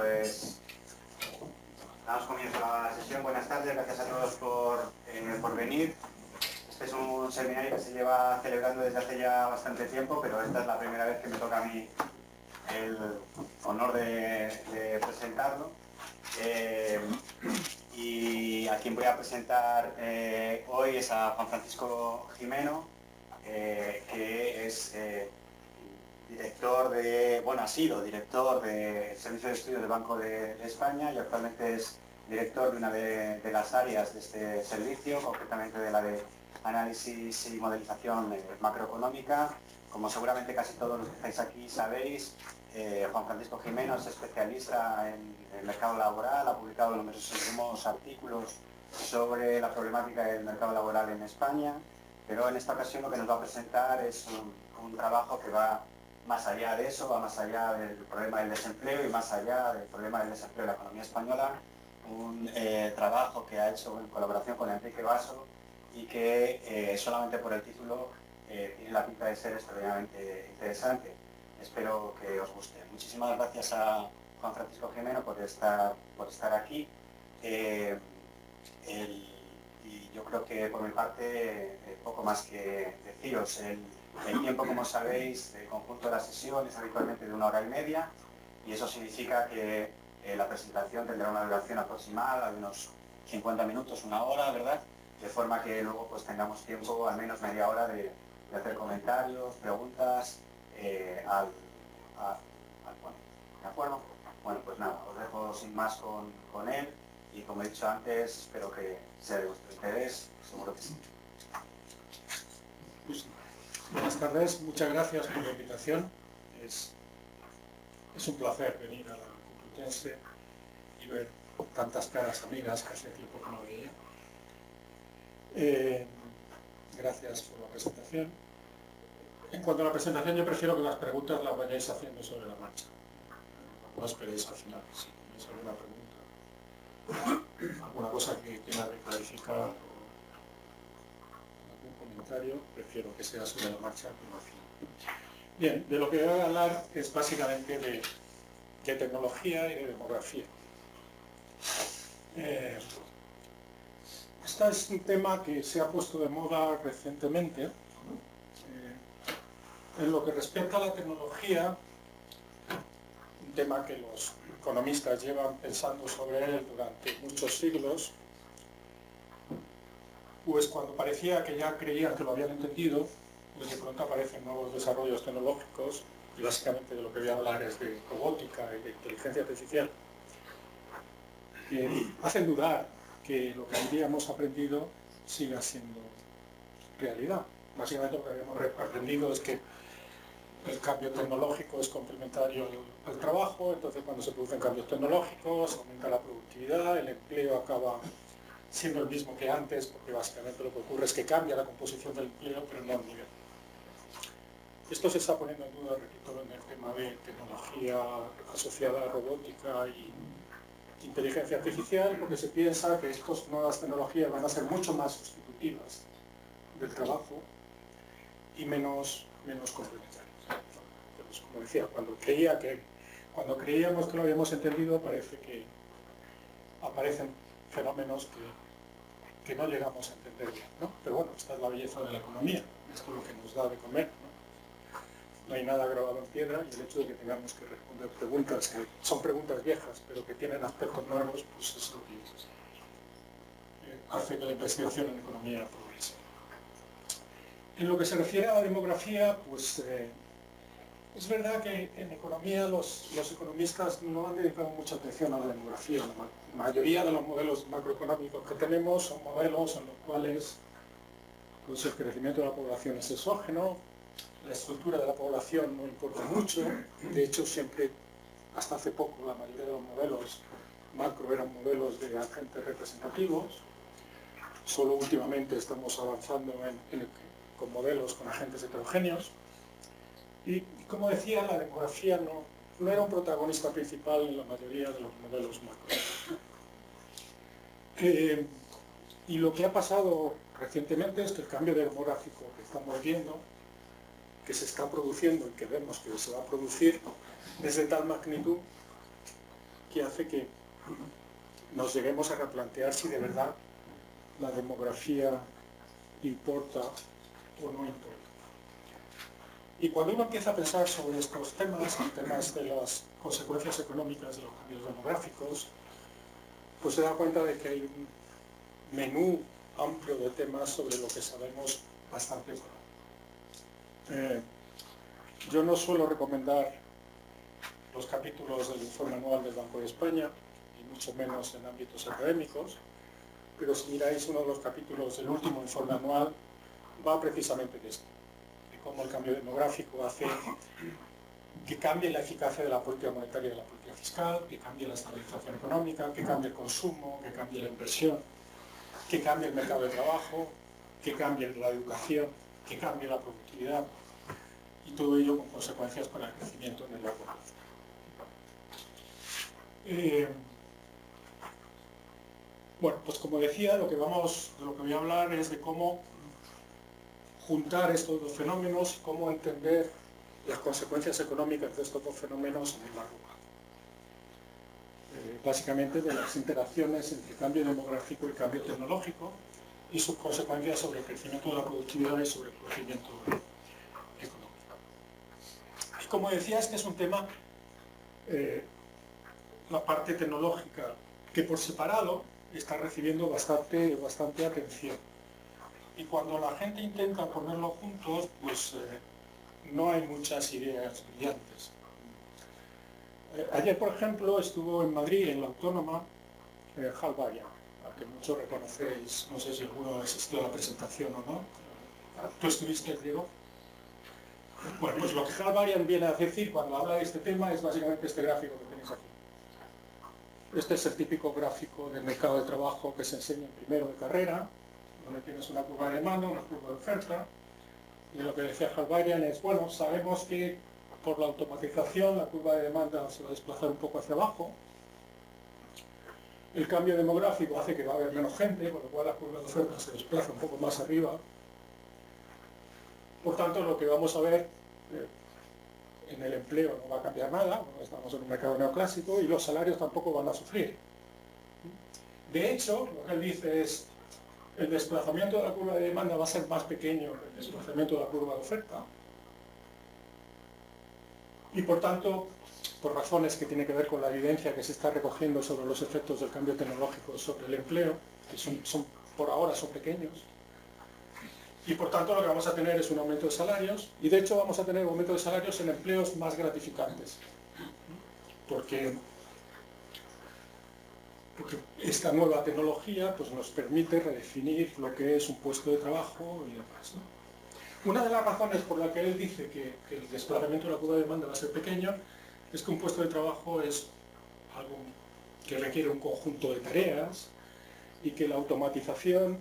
Pues damos comienzo a la sesión. Buenas tardes, gracias a todos por venir. Este es un seminario que se lleva celebrando desde hace ya bastante tiempo, pero esta es la primera vez que me toca a mí el honor de presentarlo. Y a quien voy a presentar hoy es a Juan Francisco Gimeno, que es director ha sido director del Servicio de Estudios del Banco de España y actualmente es director de una de las áreas de este servicio, concretamente de la de análisis y modelización macroeconómica. Como seguramente casi todos los que estáis aquí sabéis, Juan Francisco Gimeno es especialista en el mercado laboral, ha publicado numerosos artículos sobre la problemática del mercado laboral en España, pero en esta ocasión lo que nos va a presentar es un trabajo que va más allá de eso, va más allá del problema del desempleo y más allá del problema del desempleo de la economía española, un trabajo que ha hecho en colaboración con Enrique Basso y que solamente por el título tiene la pinta de ser extraordinariamente interesante. Espero que os guste. Muchísimas gracias a Juan Francisco Gimeno por estar aquí. Y yo creo que por mi parte poco más que deciros. El tiempo, como sabéis, el conjunto de la sesión es habitualmente de 1 hora y media y eso significa que la presentación tendrá una duración aproximada de unos 50 minutos, 1 hora, ¿verdad? De forma que luego pues tengamos tiempo, al menos media hora, de hacer comentarios, preguntas al ponente. ¿De acuerdo? Bueno, pues nada, os dejo sin más con él y como he dicho antes, espero que sea de vuestro interés, seguro que sí. Buenas tardes, muchas gracias por la invitación. Es un placer venir a la Complutense y ver tantas caras amigas que hace tiempo que no veía. Gracias por la presentación. En cuanto a la presentación, yo prefiero que las preguntas las vayáis haciendo sobre la marcha. No esperéis al final, si tenéis alguna pregunta, alguna cosa que tenga que clarificar, prefiero que sea sobre la marcha como al final. Bien, de lo que voy a hablar es básicamente de tecnología y de demografía. Este es un tema que se ha puesto de moda recientemente. En lo que respecta a la tecnología, un tema que los economistas llevan pensando sobre él durante muchos siglos, pues cuando parecía que ya creían que lo habían entendido, pues de pronto aparecen nuevos desarrollos tecnológicos, y básicamente de lo que voy a hablar es de robótica y de inteligencia artificial, que hacen dudar que lo que habíamos aprendido siga siendo realidad. Básicamente lo que habíamos aprendido es que el cambio tecnológico es complementario al trabajo, entonces cuando se producen cambios tecnológicos aumenta la productividad, el empleo acaba siendo el mismo que antes, porque básicamente lo que ocurre es que cambia la composición del empleo, pero no el nivel. Esto se está poniendo en duda, repito, en el tema de tecnología asociada a robótica y inteligencia artificial, porque se piensa que estas nuevas tecnologías van a ser mucho más sustitutivas del trabajo y menos complementarias. Entonces, como decía, cuando creíamos que lo habíamos entendido, parece que aparecen fenómenos que no llegamos a entender bien, ¿no? Pero bueno, esta es la belleza de la economía, esto es lo que nos da de comer, ¿no? No hay nada grabado en piedra y el hecho de que tengamos que responder preguntas que son preguntas viejas, pero que tienen aspectos nuevos, pues es lo que hace que la investigación en economía progrese. En lo que se refiere a la demografía, pues es verdad que en economía los economistas no han dedicado mucha atención a la demografía. La mayoría de los modelos macroeconómicos que tenemos son modelos en los cuales pues, el crecimiento de la población es exógeno, la estructura de la población no importa mucho. De hecho, siempre, hasta hace poco, la mayoría de los modelos macro eran modelos de agentes representativos. Solo últimamente estamos avanzando con modelos con agentes heterogéneos. Y como decía, la demografía no era un protagonista principal en la mayoría de los modelos macro. Y lo que ha pasado recientemente es que el cambio demográfico que estamos viendo, que se está produciendo y que vemos que se va a producir, es de tal magnitud que hace que nos lleguemos a replantear si de verdad la demografía importa o no importa. Y cuando uno empieza a pensar sobre estos temas, temas de las consecuencias económicas de los cambios demográficos, pues se da cuenta de que hay un menú amplio de temas sobre lo que sabemos bastante poco. Yo no suelo recomendar los capítulos del informe anual del Banco de España, y mucho menos en ámbitos académicos, pero si miráis uno de los capítulos del último informe anual, va precisamente de esto, de cómo el cambio demográfico hace que cambie la eficacia de la política monetaria y de la política fiscal, que cambie la estabilización económica, que cambie el consumo, que cambie la inversión, que cambie el mercado de trabajo, que cambie la educación, que cambie la productividad, y todo ello con consecuencias para el crecimiento en el largo plazo. Bueno, pues como decía, de lo que voy a hablar es de cómo juntar estos dos fenómenos y cómo entender las consecuencias económicas de estos dos fenómenos en el largo plazo. Básicamente de las interacciones entre cambio demográfico y cambio tecnológico y sus consecuencias sobre el crecimiento de la productividad y sobre el crecimiento económico. Y como decía, este es un tema, la parte tecnológica, que por separado está recibiendo bastante atención. Y cuando la gente intenta ponerlo juntos, pues no hay muchas ideas brillantes. Ayer, por ejemplo, estuvo en Madrid, en la Autónoma, Hal Varian, a que muchos reconocéis, no sé si alguno asistió a la presentación o no. ¿Tú estuviste, Diego? Bueno, pues lo que Hal Varian viene a decir cuando habla de este tema es básicamente este gráfico que tenéis aquí. Este es el típico gráfico del mercado de trabajo que se enseña en primero de carrera, donde tienes una curva de demanda, una curva de oferta, y lo que decía Hal Varian es, bueno, sabemos que por la automatización la curva de demanda se va a desplazar un poco hacia abajo, el cambio demográfico hace que va a haber menos gente, con lo cual la curva de oferta se desplaza un poco más arriba. Por tanto, lo que vamos a ver en el empleo no va a cambiar nada, estamos en un mercado neoclásico y los salarios tampoco van a sufrir. De hecho, lo que él dice es, el desplazamiento de la curva de demanda va a ser más pequeño que el desplazamiento de la curva de oferta. Y por tanto, por razones que tienen que ver con la evidencia que se está recogiendo sobre los efectos del cambio tecnológico sobre el empleo, que por ahora son pequeños, y por tanto lo que vamos a tener es un aumento de salarios, y de hecho vamos a tener un aumento de salarios en empleos más gratificantes, porque esta nueva tecnología pues, nos permite redefinir lo que es un puesto de trabajo y demás, ¿no? Una de las razones por la que él dice que el desplazamiento de la curva de demanda va a ser pequeño es que un puesto de trabajo es algo que requiere un conjunto de tareas y que la automatización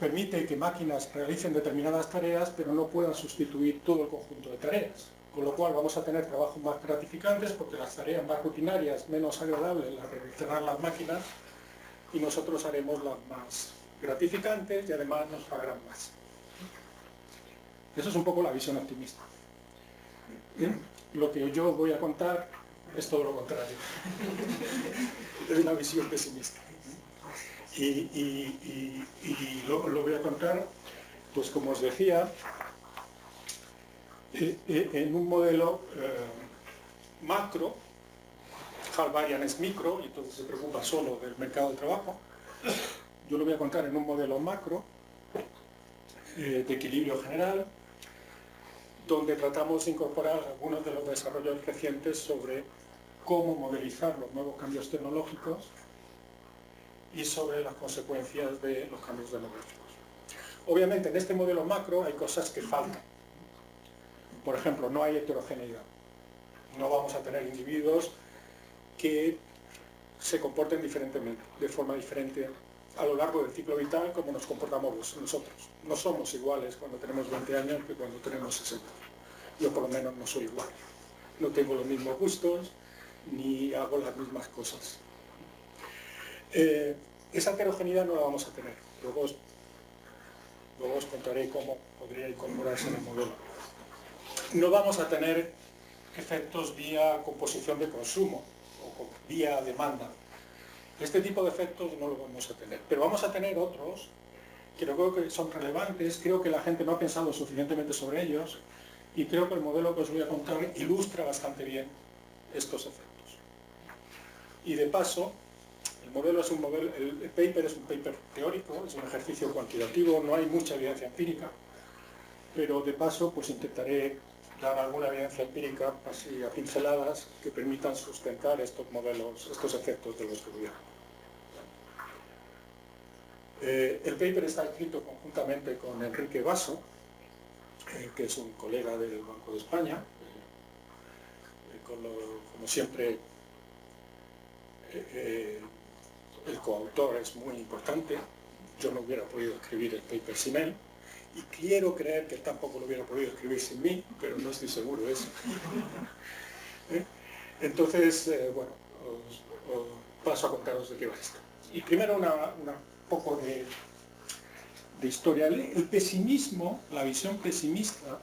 permite que máquinas realicen determinadas tareas pero no puedan sustituir todo el conjunto de tareas. Con lo cual vamos a tener trabajos más gratificantes porque las tareas más rutinarias, menos agradables, las realizarán las máquinas y nosotros haremos las más gratificantes y además nos pagarán más. Eso es un poco la visión optimista. Lo que yo voy a contar es todo lo contrario. Es una visión pesimista. Y lo voy a contar, pues como os decía, en un modelo macro. Hal Varian es micro y entonces se preocupa solo del mercado de trabajo. Yo lo voy a contar en un modelo macro de equilibrio general, donde tratamos de incorporar algunos de los desarrollos recientes sobre cómo modelizar los nuevos cambios tecnológicos y sobre las consecuencias de los cambios demográficos. Obviamente en este modelo macro hay cosas que faltan. Por ejemplo, no hay heterogeneidad. No vamos a tener individuos que se comporten diferentemente, de forma diferente a lo largo del ciclo vital como nos comportamos nosotros. No somos iguales cuando tenemos 20 años que cuando tenemos 60. Yo por lo menos no soy igual. No tengo los mismos gustos ni hago las mismas cosas. Esa heterogeneidad no la vamos a tener. Luego os contaré cómo podría incorporarse en el modelo. No vamos a tener efectos vía composición de consumo, o vía demanda. Este tipo de efectos no lo vamos a tener, pero vamos a tener otros que creo que son relevantes, creo que la gente no ha pensado suficientemente sobre ellos y creo que el modelo que os voy a contar ilustra bastante bien estos efectos. Y de paso, el modelo es un modelo, el paper es un paper teórico, es un ejercicio cuantitativo, no hay mucha evidencia empírica, pero de paso pues intentaré dar alguna evidencia empírica así a pinceladas que permitan sustentar estos modelos, estos efectos de los que voy a hablar. El paper está escrito conjuntamente con Enrique Basso, que es un colega del Banco de España, como siempre el coautor es muy importante. Yo no hubiera podido escribir el paper sin él y quiero creer que él tampoco lo hubiera podido escribir sin mí, pero no estoy seguro de eso. Entonces, bueno, os paso a contaros de qué va esto. Y primero un poco de historia. El pesimismo, la visión pesimista,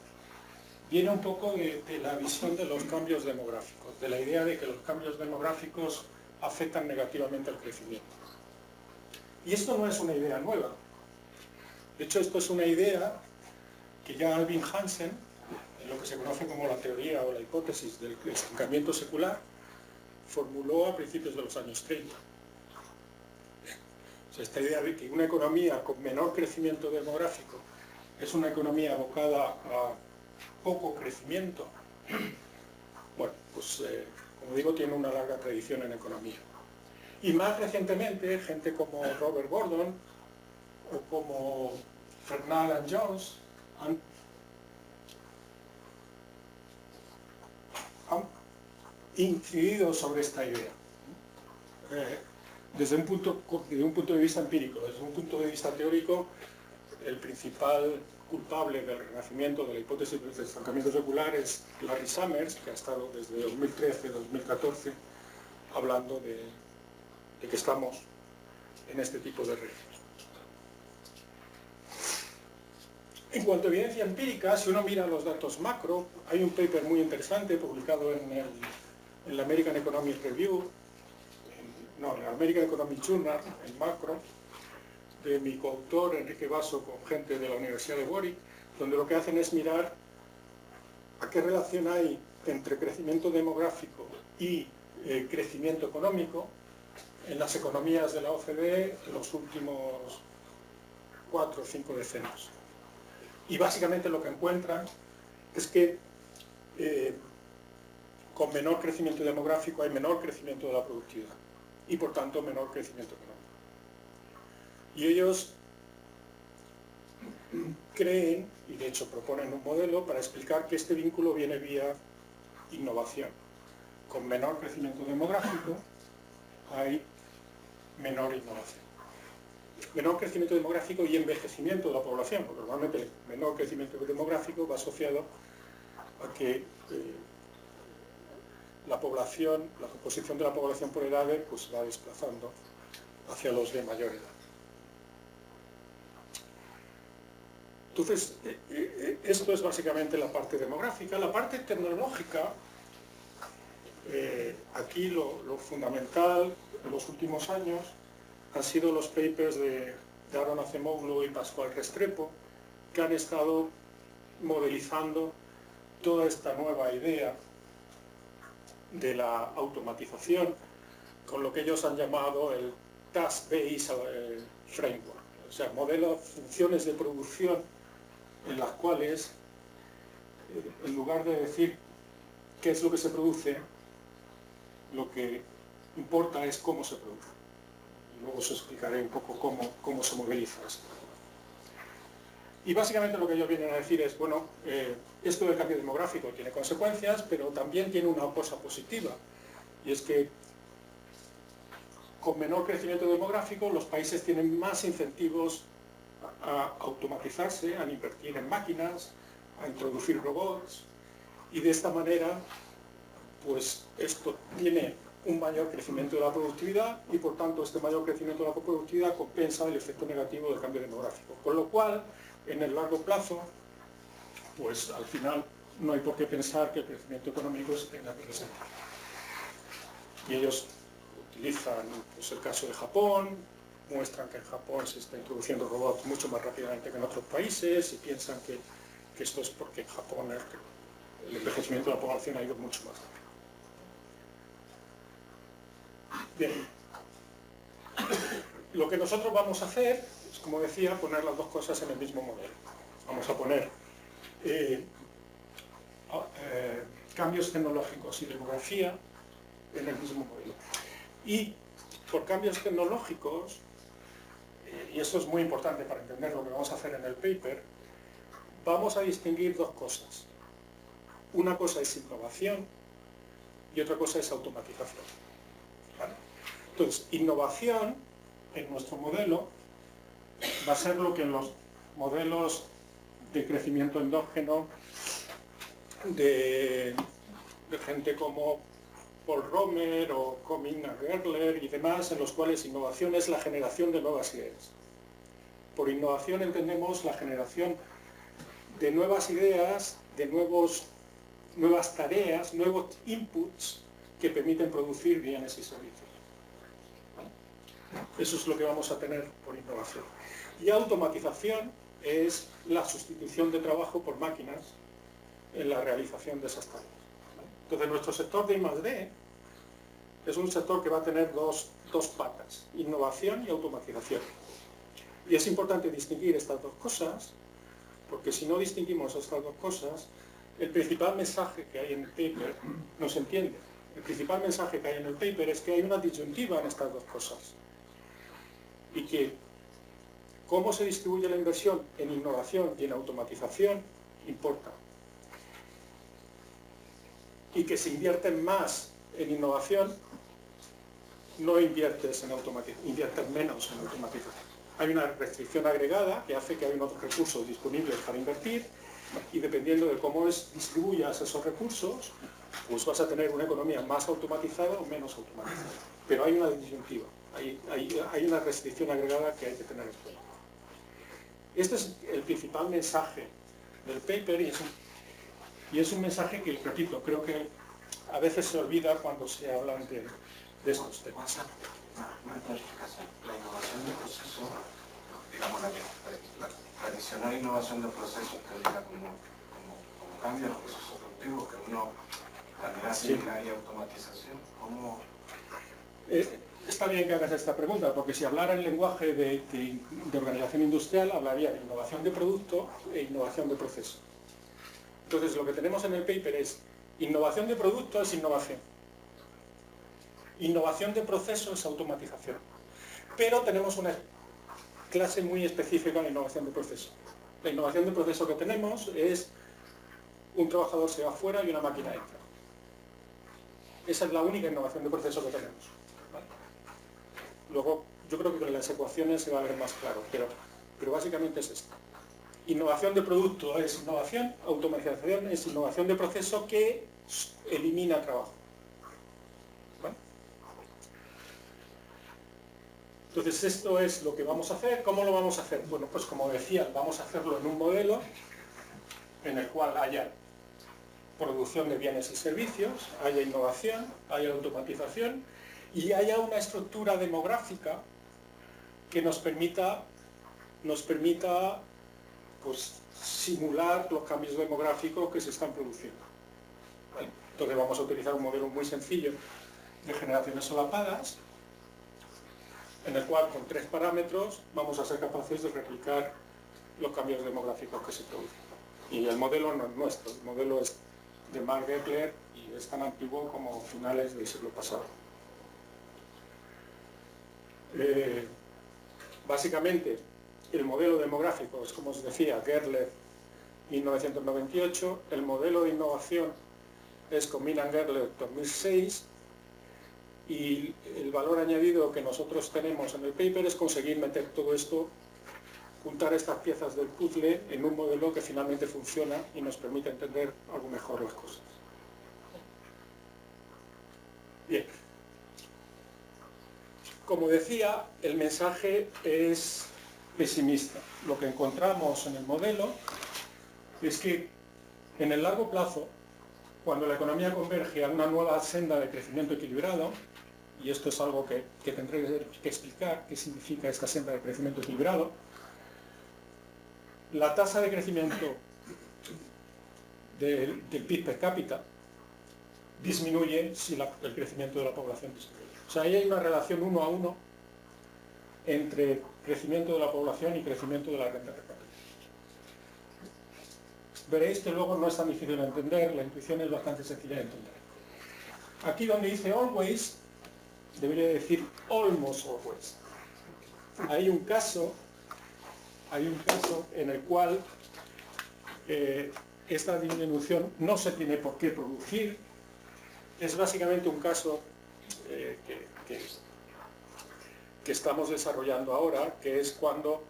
viene un poco de la visión de los cambios demográficos, de la idea de que los cambios demográficos afectan negativamente al crecimiento. Y esto no es una idea nueva. De hecho, esto es una idea que ya Alvin Hansen, en lo que se conoce como la teoría o la hipótesis del estancamiento secular, formuló a principios de los años 30. O sea, esta idea de que una economía con menor crecimiento demográfico es una economía abocada a poco crecimiento, bueno, pues como digo, tiene una larga tradición en economía. Y más recientemente, gente como Robert Gordon o como Fernald and Jones han incidido sobre esta idea. Desde un punto de vista empírico, desde un punto de vista teórico, el principal culpable del renacimiento de la hipótesis del estancamiento secular es Larry Summers, que ha estado desde 2013-2014 hablando de que estamos en este tipo de régimen. En cuanto a evidencia empírica, si uno mira los datos macro, hay un paper muy interesante publicado en la American Economic Review, en la American Economic Journal, en macro, de mi coautor Enrique Basso con gente de la Universidad de Warwick, donde lo que hacen es mirar a qué relación hay entre crecimiento demográfico y crecimiento económico en las economías de la OCDE en los últimos 4 o 5 decenios. Y básicamente lo que encuentran es que con menor crecimiento demográfico hay menor crecimiento de la productividad y por tanto menor crecimiento económico. Y ellos creen, y de hecho proponen un modelo para explicar que este vínculo viene vía innovación. Con menor crecimiento demográfico hay menor innovación. Menor crecimiento demográfico y envejecimiento de la población, porque normalmente el menor crecimiento demográfico va asociado a que la población, la composición de la población por edades, pues se va desplazando hacia los de mayor edad. Entonces, esto es básicamente la parte demográfica. La parte tecnológica, aquí lo fundamental en los últimos años han sido los papers de Daron Acemoglu y Pascual Restrepo, que han estado modelizando toda esta nueva idea de la automatización con lo que ellos han llamado el Task-Based Framework, o sea, modelos, funciones de producción en las cuales, en lugar de decir qué es lo que se produce, lo que importa es cómo se produce. Y luego os explicaré un poco cómo se modeliza esto. Y básicamente lo que ellos vienen a decir es, bueno, esto del cambio demográfico tiene consecuencias, pero también tiene una cosa positiva, y es que con menor crecimiento demográfico los países tienen más incentivos a automatizarse, a invertir en máquinas, a introducir robots, y de esta manera pues esto tiene un mayor crecimiento de la productividad y por tanto este mayor crecimiento de la productividad compensa el efecto negativo del cambio demográfico, con lo cual en el largo plazo pues al final no hay por qué pensar que el crecimiento económico se tenga que resentir. Y ellos utilizan pues, el caso de Japón, muestran que en Japón se está introduciendo robots mucho más rápidamente que en otros países y piensan que esto es porque en Japón el envejecimiento de la población ha ido mucho más rápido. Bien. Lo que nosotros vamos a hacer es, como decía, poner las dos cosas en el mismo modelo. Vamos a poner cambios tecnológicos y demografía en el mismo modelo. Y por cambios tecnológicos, y esto es muy importante para entender lo que vamos a hacer en el paper, vamos a distinguir dos cosas. Una cosa es innovación y otra cosa es automatización. ¿Vale? Entonces, innovación en nuestro modelo va a ser lo que en los modelos de crecimiento endógeno de gente como Paul Romer o Comina Gerler y demás, en los cuales innovación es la generación de nuevas ideas. Por innovación entendemos la generación de nuevas ideas, de nuevas tareas, nuevos inputs que permiten producir bienes y servicios. Eso es lo que vamos a tener por innovación. Y automatización es la sustitución de trabajo por máquinas en la realización de esas tareas. Entonces, nuestro sector de I+D es un sector que va a tener dos patas, innovación y automatización. Y es importante distinguir estas dos cosas, porque si no distinguimos estas dos cosas, el principal mensaje que hay en el paper no se entiende. El principal mensaje que hay en el paper es que hay una disyuntiva en estas dos cosas. Y que cómo se distribuye la inversión en innovación y en automatización importa. Y que si invierten más en innovación, no inviertes en automatización, inviertes menos en automatización. Hay una restricción agregada que hace que hay unos recursos disponibles para invertir y dependiendo de cómo distribuyas esos recursos, pues vas a tener una economía más automatizada o menos automatizada. Pero hay una disyuntiva, hay una restricción agregada que hay que tener en cuenta. Este es el principal mensaje del paper y es un mensaje que, repito, creo que a veces se olvida cuando se hablan de estos temas. Una clarificación. La innovación de proceso, digamos la tradicional innovación de procesos que diga como cambio de los procesos productivos que uno también similar y automatización, ¿cómo? Está bien que hagas esta pregunta, porque si hablara el lenguaje de organización industrial, hablaría de innovación de producto e innovación de proceso. Entonces, lo que tenemos en el paper es innovación de producto es innovación. Innovación de proceso es automatización. Pero tenemos una clase muy específica de innovación de proceso. La innovación de proceso que tenemos es un trabajador se va fuera y una máquina entra. Esa es la única innovación de proceso que tenemos. ¿Vale? Luego, yo creo que con las ecuaciones se va a ver más claro, pero básicamente es esto. Innovación de producto es innovación, automatización es innovación de proceso que elimina trabajo. ¿Vale? Entonces esto es lo que vamos a hacer. ¿Cómo lo vamos a hacer? Bueno, pues como decía, vamos a hacerlo en un modelo en el cual haya producción de bienes y servicios, haya innovación, haya automatización y haya una estructura demográfica que nos permita pues, simular los cambios demográficos que se están produciendo. ¿Vale? Entonces vamos a utilizar un modelo muy sencillo de generaciones solapadas, en el cual con 3 parámetros vamos a ser capaces de replicar los cambios demográficos que se producen. Y el modelo no es nuestro, el modelo es de Mark Geckler y es tan antiguo como finales del siglo pasado. Básicamente, el modelo demográfico es, como os decía, Gerler 1998, el modelo de innovación es Comina Gerler 2006 y el valor añadido que nosotros tenemos en el paper es conseguir meter todo esto, juntar estas piezas del puzzle en un modelo que finalmente funciona y nos permite entender algo mejor las cosas. Bien. Como decía, el mensaje es pesimista. Lo que encontramos en el modelo es que en el largo plazo, cuando la economía converge a una nueva senda de crecimiento equilibrado, y esto es algo que tendré que explicar, qué significa esta senda de crecimiento equilibrado, la tasa de crecimiento del PIB per cápita disminuye si el crecimiento de la población disminuye. O sea, ahí hay una relación 1 a 1 entre crecimiento de la población y crecimiento de la renta per cápita. Veréis que luego no es tan difícil de entender, la intuición es bastante sencilla de entender. Aquí donde dice always, debería decir almost always. Hay un caso en el cual esta disminución no se tiene por qué producir. Es básicamente un caso que estamos desarrollando ahora, que es cuando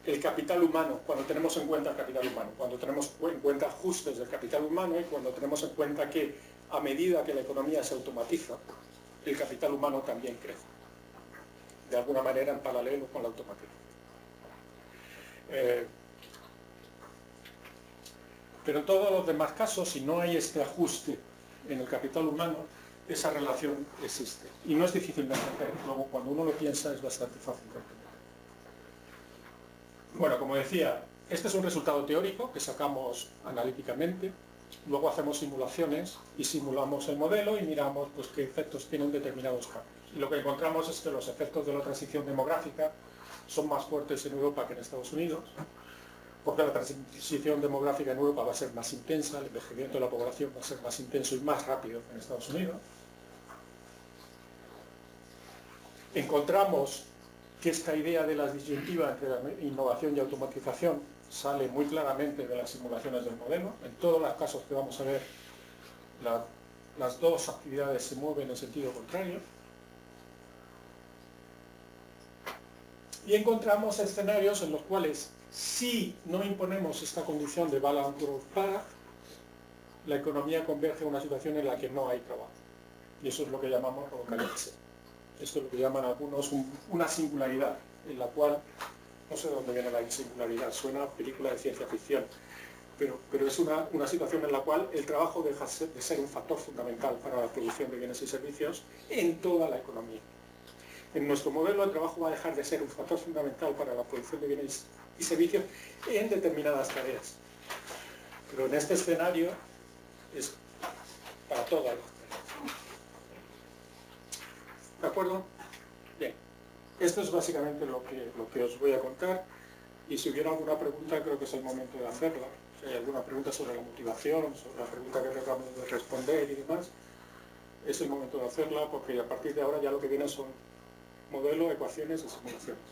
el capital humano, cuando tenemos en cuenta el capital humano, cuando tenemos en cuenta ajustes del capital humano y cuando tenemos en cuenta que a medida que la economía se automatiza, el capital humano también crece, de alguna manera en paralelo con la automatización. Pero en todos los demás casos, si no hay este ajuste en el capital humano, esa relación existe. Y no es difícil de entender. Luego, cuando uno lo piensa, es bastante fácil de entender. Bueno, como decía, este es un resultado teórico que sacamos analíticamente. Luego hacemos simulaciones y simulamos el modelo y miramos pues, qué efectos tienen determinados cambios. Y lo que encontramos es que los efectos de la transición demográfica son más fuertes en Europa que en Estados Unidos, porque la transición demográfica en Europa va a ser más intensa, el envejecimiento de la población va a ser más intenso y más rápido que en Estados Unidos. Encontramos que esta idea de la disyuntiva entre innovación y automatización sale muy claramente de las simulaciones del modelo. En todos los casos que vamos a ver, las dos actividades se mueven en sentido contrario. Y encontramos escenarios en los cuales, si no imponemos esta condición de balance growth path, la economía converge a una situación en la que no hay trabajo. Y eso es lo que llamamos localización. Esto es lo que llaman algunos una singularidad, en la cual, no sé de dónde viene la singularidad, suena a película de ciencia ficción, pero es una situación en la cual el trabajo deja de ser un factor fundamental para la producción de bienes y servicios en toda la economía. En nuestro modelo el trabajo va a dejar de ser un factor fundamental para la producción de bienes y servicios en determinadas tareas. Pero en este escenario es para todas las tareas. ¿De acuerdo? Bien. Esto es básicamente lo que os voy a contar. Y si hubiera alguna pregunta, creo que es el momento de hacerla. Si hay alguna pregunta sobre la motivación, sobre la pregunta que acabamos de responder y demás, es el momento de hacerla, porque a partir de ahora ya lo que viene son modelo, ecuaciones y simulaciones.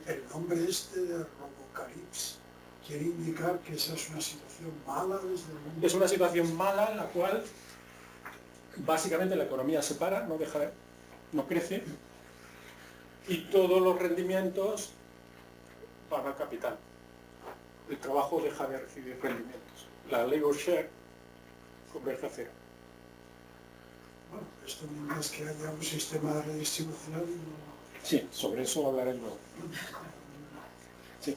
El nombre este de Robocalypse quiere indicar que esa es una situación mala desde el mundo. Es una situación mala en la cual básicamente la economía se para, no crece, y todos los rendimientos van al capital. El trabajo deja de recibir rendimientos. La labor share converge a cero. Bueno, esto no es que haya un sistema redistribucional. Sí, sobre eso hablaré luego. Sí.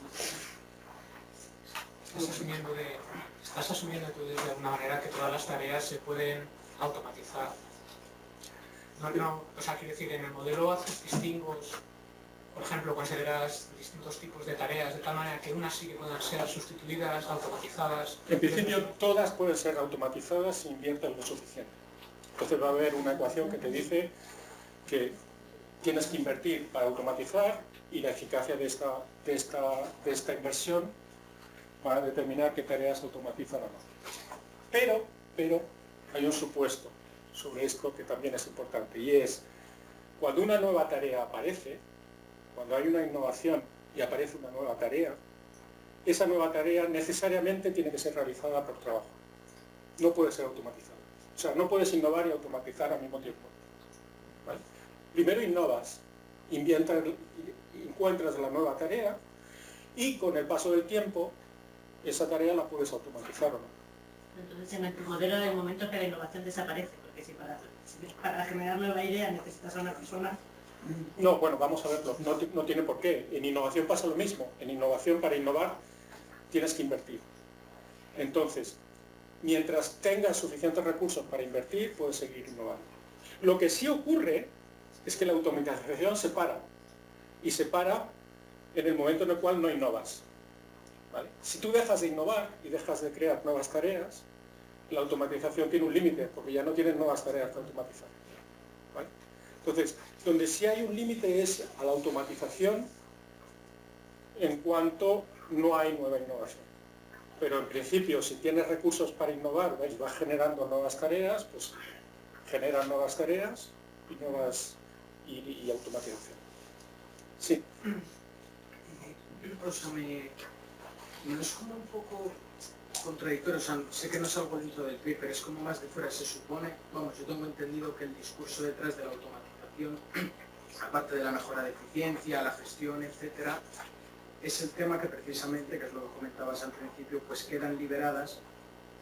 Estás asumiendo tú de alguna manera que todas las tareas se pueden automatizar. O sea, quiero decir, en el modelo haces distingos, por ejemplo, consideras distintos tipos de tareas de tal manera que unas sí que puedan ser sustituidas, automatizadas. En principio todas pueden ser automatizadas si invierten lo suficiente. Entonces va a haber una ecuación que te dice que tienes que invertir para automatizar y la eficacia de esta inversión para determinar qué tareas automatizan o no. Pero hay un supuesto sobre esto que también es importante, y es cuando una nueva tarea aparece, cuando hay una innovación y aparece una nueva tarea, esa nueva tarea necesariamente tiene que ser realizada por trabajo. No puede ser automatizada. O sea, no puedes innovar y automatizar al mismo tiempo. ¿Vale? Primero innovas, encuentras la nueva tarea y con el paso del tiempo esa tarea la puedes automatizar o no. Entonces en tu modelo hay momentos que la innovación desaparece, porque si para generar nueva idea necesitas a una persona. No, bueno, vamos a verlo, no tiene por qué. En innovación pasa lo mismo. En innovación, para innovar tienes que invertir. Entonces, mientras tengas suficientes recursos para invertir, puedes seguir innovando. Lo que sí ocurre es que la automatización se para, y se para en el momento en el cual no innovas. ¿Vale? Si tú dejas de innovar y dejas de crear nuevas tareas, la automatización tiene un límite, porque ya no tienes nuevas tareas que automatizar. ¿Vale? Entonces, donde sí hay un límite es a la automatización en cuanto no hay nueva innovación. Pero en principio, si tienes recursos para innovar, ¿veis? Vas generando nuevas tareas, pues generan nuevas tareas y automatización. Sí. O sea, me es como un poco contradictorio, o sea, sé que no es algo dentro del paper, es como más de fuera, se supone, vamos, yo tengo entendido que el discurso detrás de la automatización, aparte de la mejora de eficiencia, la gestión, etcétera, es el tema que precisamente, que es lo que comentabas al principio, pues quedan liberadas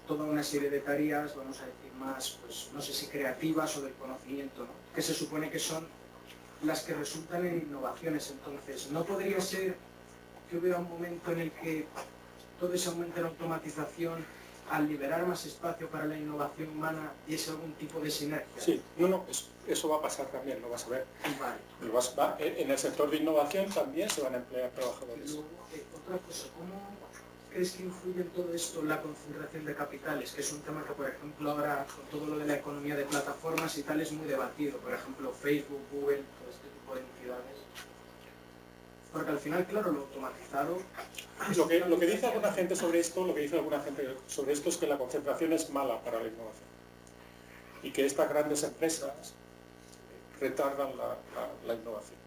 toda una serie de tareas, vamos a decir más, pues no sé si creativas o del conocimiento, ¿no? Que se supone que son las que resultan en innovaciones. Entonces, ¿no podría ser que hubiera un momento en el que todo ese aumento en automatización, al liberar más espacio para la innovación humana, diese algún tipo de sinergia? Sí, eso va a pasar también, lo vas a ver. Vale. En el sector de innovación también se van a emplear trabajadores. Y luego, otra cosa, ¿cómo crees que influye en todo esto la concentración de capitales? Que es un tema que, por ejemplo, ahora con todo lo de la economía de plataformas y tal es muy debatido. Por ejemplo, Facebook, Google, todo este tipo de entidades. Porque al final, claro, lo automatizado... Lo que dice alguna gente sobre esto, es que la concentración es mala para la innovación. Y que estas grandes empresas retardan la innovación.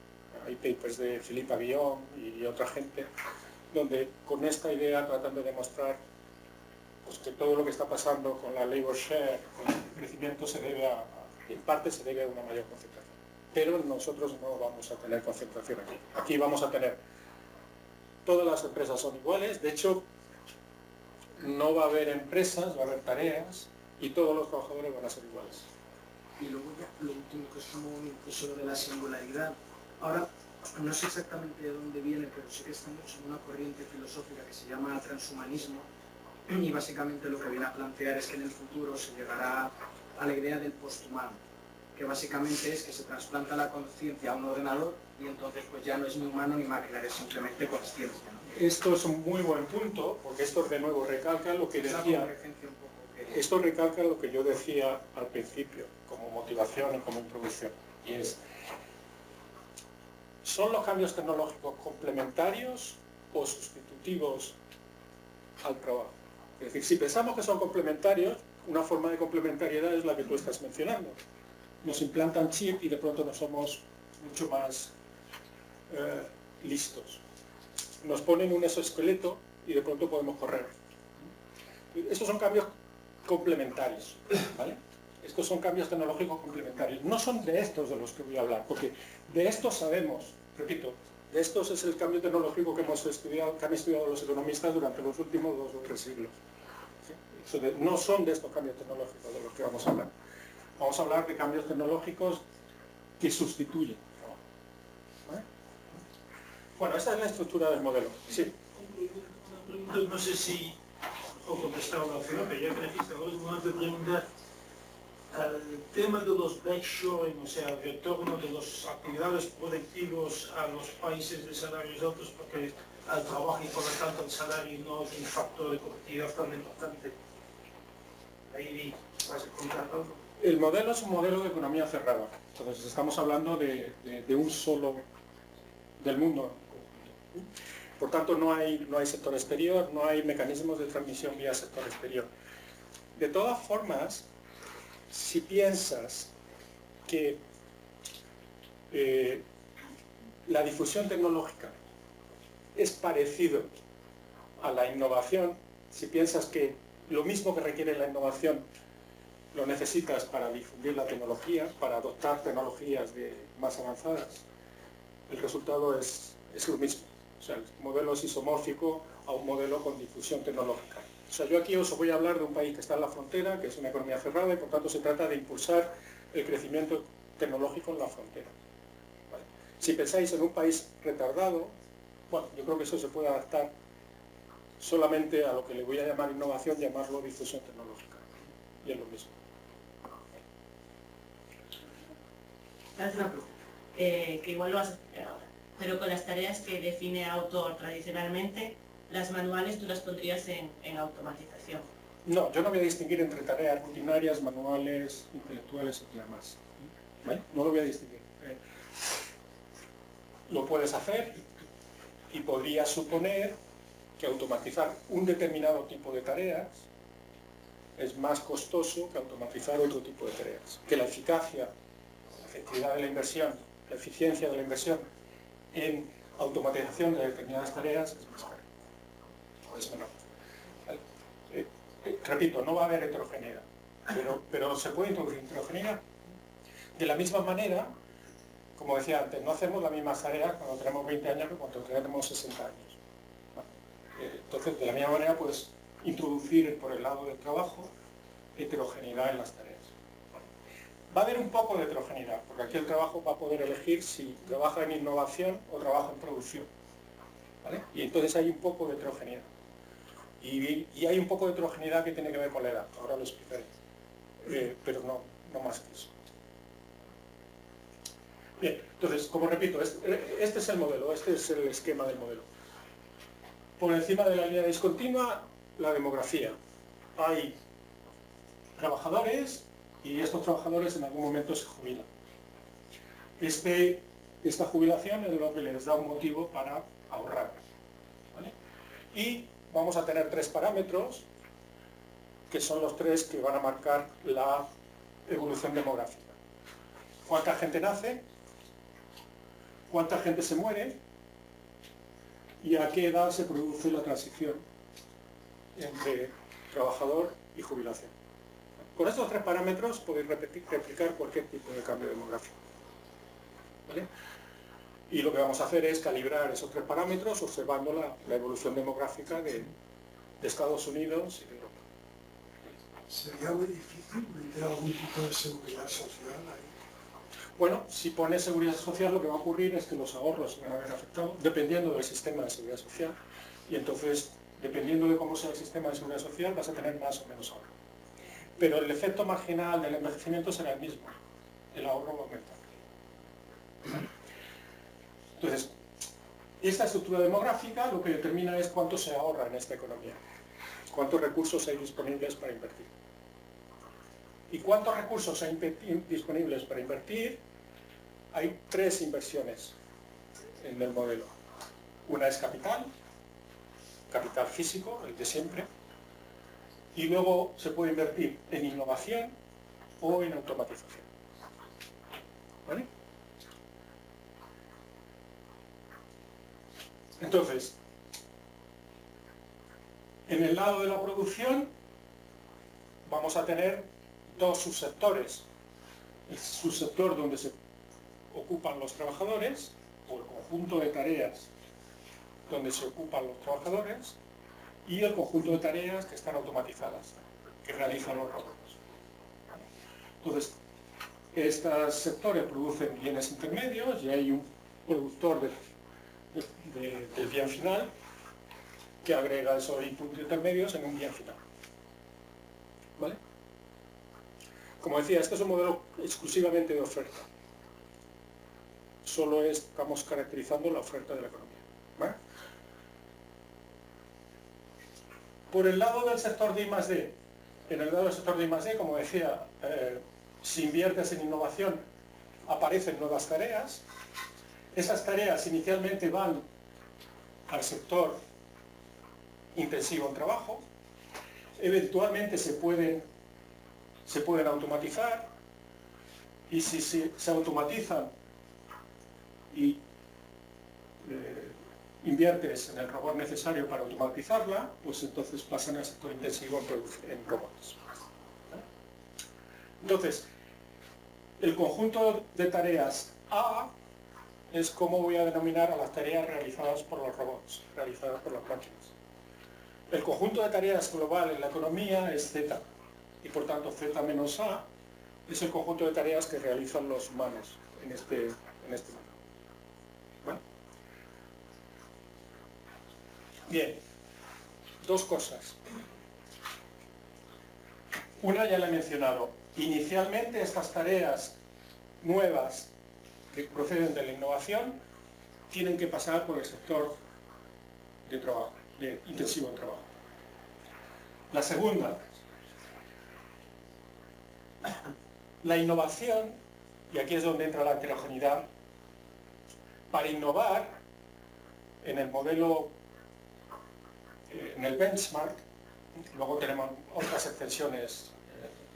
Hay papers de Philippe Aguillon y otra gente donde con esta idea tratan de demostrar pues, que todo lo que está pasando con la labor share, con el crecimiento, en parte se debe a una mayor concentración. Pero nosotros no vamos a tener concentración aquí. Aquí vamos a tener, todas las empresas son iguales, de hecho no va a haber empresas, va a haber tareas y todos los trabajadores van a ser iguales. Y luego ya lo último, que es como incluso lo de la singularidad. Ahora, no sé exactamente de dónde viene, pero sí que está mucho en una corriente filosófica que se llama transhumanismo, y básicamente lo que viene a plantear es que en el futuro se llegará a la idea del posthumano, que básicamente es que se trasplanta la conciencia a un ordenador y entonces pues ya no es ni humano ni máquina, es simplemente conciencia, ¿no? Esto es un muy buen punto, porque esto de nuevo recalca lo que decía. Esto recalca lo que yo decía al principio, como motivación y como introducción, y es, ¿son los cambios tecnológicos complementarios o sustitutivos al trabajo? Es decir, si pensamos que son complementarios, una forma de complementariedad es la que tú estás mencionando. Nos implantan chip y de pronto no somos mucho más listos. Nos ponen un exoesqueleto y de pronto podemos correr. Estos son cambios complementarios, ¿vale? Estos son cambios tecnológicos complementarios. No son de estos de los que voy a hablar, porque de estos sabemos, repito, de estos es el cambio tecnológico que hemos estudiado, que han estudiado los economistas durante los últimos 2 o 3 siglos. ¿Sí? No son de estos cambios tecnológicos de los que vamos a hablar. Vamos a hablar de cambios tecnológicos que sustituyen. ¿Vale? Bueno, esta es la estructura del modelo. Sí. No sé si o contestado la opción, pero ya que necesito es momento de preguntar el tema de los backshoring, o sea, el retorno de las actividades productivas a los países de salarios altos, porque el trabajo y por lo tanto el salario no es un factor de competitividad tan importante. Ahí vas a contar algo. El modelo es un modelo de economía cerrada. Entonces estamos hablando de un solo, del mundo. Por tanto, no hay sector exterior, no hay mecanismos de transmisión vía sector exterior. De todas formas, si piensas que la difusión tecnológica es parecido a la innovación, si piensas que lo mismo que requiere la innovación lo necesitas para difundir la tecnología, para adoptar tecnologías más avanzadas, el resultado es lo mismo. O sea, el modelo es isomórfico a un modelo con difusión tecnológica. O sea, yo aquí os voy a hablar de un país que está en la frontera, que es una economía cerrada y por tanto se trata de impulsar el crecimiento tecnológico en la frontera. ¿Vale? Si pensáis en un país retardado, bueno, yo creo que eso se puede adaptar solamente a lo que le voy a llamar innovación, llamarlo difusión tecnológica. Y es lo mismo. Haz una pregunta, que igual lo vas a explicar ahora. Pero con las tareas que define autor tradicionalmente, las manuales tú las pondrías en automatización. No, yo no voy a distinguir entre tareas rutinarias, manuales, intelectuales y demás. ¿Vale? No lo voy a distinguir. Lo puedes hacer y podría suponer que automatizar un determinado tipo de tareas es más costoso que automatizar otro tipo de tareas. Que la eficacia, la efectividad de la inversión, la eficiencia de la inversión en automatización de determinadas tareas es más cara o es menor. Repito, no va a haber heterogeneidad, pero se puede introducir heterogeneidad. De la misma manera, como decía antes, no hacemos las mismas tareas cuando tenemos 20 años que cuando tenemos 60 años. Entonces, de la misma manera, puedes introducir por el lado del trabajo heterogeneidad en las tareas. Va a haber un poco de heterogeneidad, porque aquí el trabajo va a poder elegir si trabaja en innovación o trabaja en producción. ¿Vale? Y entonces hay un poco de heterogeneidad. Y hay un poco de heterogeneidad que tiene que ver con la edad, ahora lo explicaré, pero no más que eso. Bien, entonces, como repito, este es el modelo, este es el esquema del modelo. Por encima de la línea discontinua, la demografía. Hay trabajadores y estos trabajadores en algún momento se jubilan. Esta jubilación es lo que les da un motivo para ahorrar. ¿Vale? Y vamos a tener 3 parámetros, que son los 3 que van a marcar la evolución demográfica. ¿Cuánta gente nace? ¿Cuánta gente se muere? ¿Y a qué edad se produce la transición entre trabajador y jubilación? Con estos 3 parámetros podéis replicar cualquier tipo de cambio demográfico. ¿Vale? Y lo que vamos a hacer es calibrar esos 3 parámetros observando la evolución demográfica de Estados Unidos y de Europa. Sería muy difícil meter algún tipo de seguridad social ahí. Bueno, si pones seguridad social, lo que va a ocurrir es que los ahorros se van a ver afectados, dependiendo del sistema de seguridad social, y entonces, dependiendo de cómo sea el sistema de seguridad social, vas a tener más o menos ahorro. Pero el efecto marginal del envejecimiento será el mismo, el ahorro va a aumentar. Entonces, esta estructura demográfica lo que determina es cuánto se ahorra en esta economía, cuántos recursos hay disponibles para invertir. ¿Y cuántos recursos hay disponibles para invertir? Hay 3 inversiones en el modelo. Una es capital físico, el de siempre, y luego se puede invertir en innovación o en automatización. ¿Vale? Entonces, en el lado de la producción vamos a tener 2 subsectores. El subsector donde se ocupan los trabajadores, o el conjunto de tareas donde se ocupan los trabajadores, y el conjunto de tareas que están automatizadas, que realizan los robots. Entonces, estos sectores producen bienes intermedios y hay un productor del bien final que agrega esos inputs intermedios en un bien final. ¿Vale? Como decía, este es un modelo exclusivamente de oferta. Solo estamos caracterizando la oferta de la economía. ¿Vale? Por el lado del sector de I+D, en el lado del sector de I+D, como decía, si inviertes en innovación, aparecen nuevas tareas. Esas tareas inicialmente van al sector intensivo en trabajo, eventualmente se pueden automatizar, y si se automatizan y inviertes en el robot necesario para automatizarla, pues entonces pasan al sector intensivo en robots. Entonces, el conjunto de tareas A es como voy a denominar a las tareas realizadas por los robots, realizadas por las máquinas. El conjunto de tareas global en la economía es Z, y por tanto Z menos A es el conjunto de tareas que realizan los humanos en este mundo. ¿Bueno? Bien, 2 cosas. Una ya la he mencionado. Inicialmente estas tareas nuevas que proceden de la innovación tienen que pasar por el sector de trabajo, intensivo en trabajo. La segunda, la innovación, y aquí es donde entra la heterogeneidad. Para innovar, en el modelo, en el benchmark, luego tenemos otras extensiones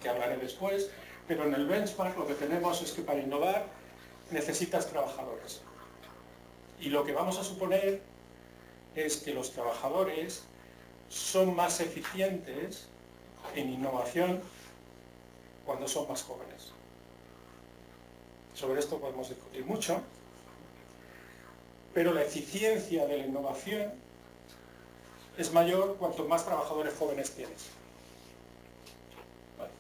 que hablaré después, pero en el benchmark lo que tenemos es que para innovar necesitas trabajadores. Y lo que vamos a suponer es que los trabajadores son más eficientes en innovación cuando son más jóvenes. Sobre esto podemos discutir mucho, pero la eficiencia de la innovación es mayor cuanto más trabajadores jóvenes tienes. Vale.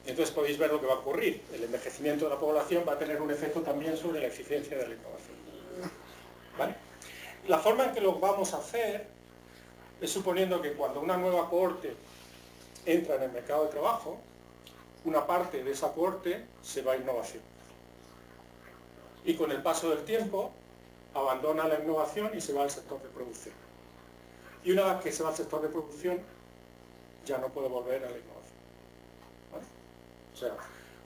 Entonces podéis ver lo que va a ocurrir. El envejecimiento de la población va a tener un efecto también sobre la eficiencia de la innovación. ¿Vale? La forma en que lo vamos a hacer es suponiendo que cuando una nueva cohorte entra en el mercado de trabajo, una parte de esa cohorte se va a innovación. Y con el paso del tiempo abandona la innovación y se va al sector de producción. Y una vez que se va al sector de producción, ya no puede volver a la innovación. ¿Vale? O sea,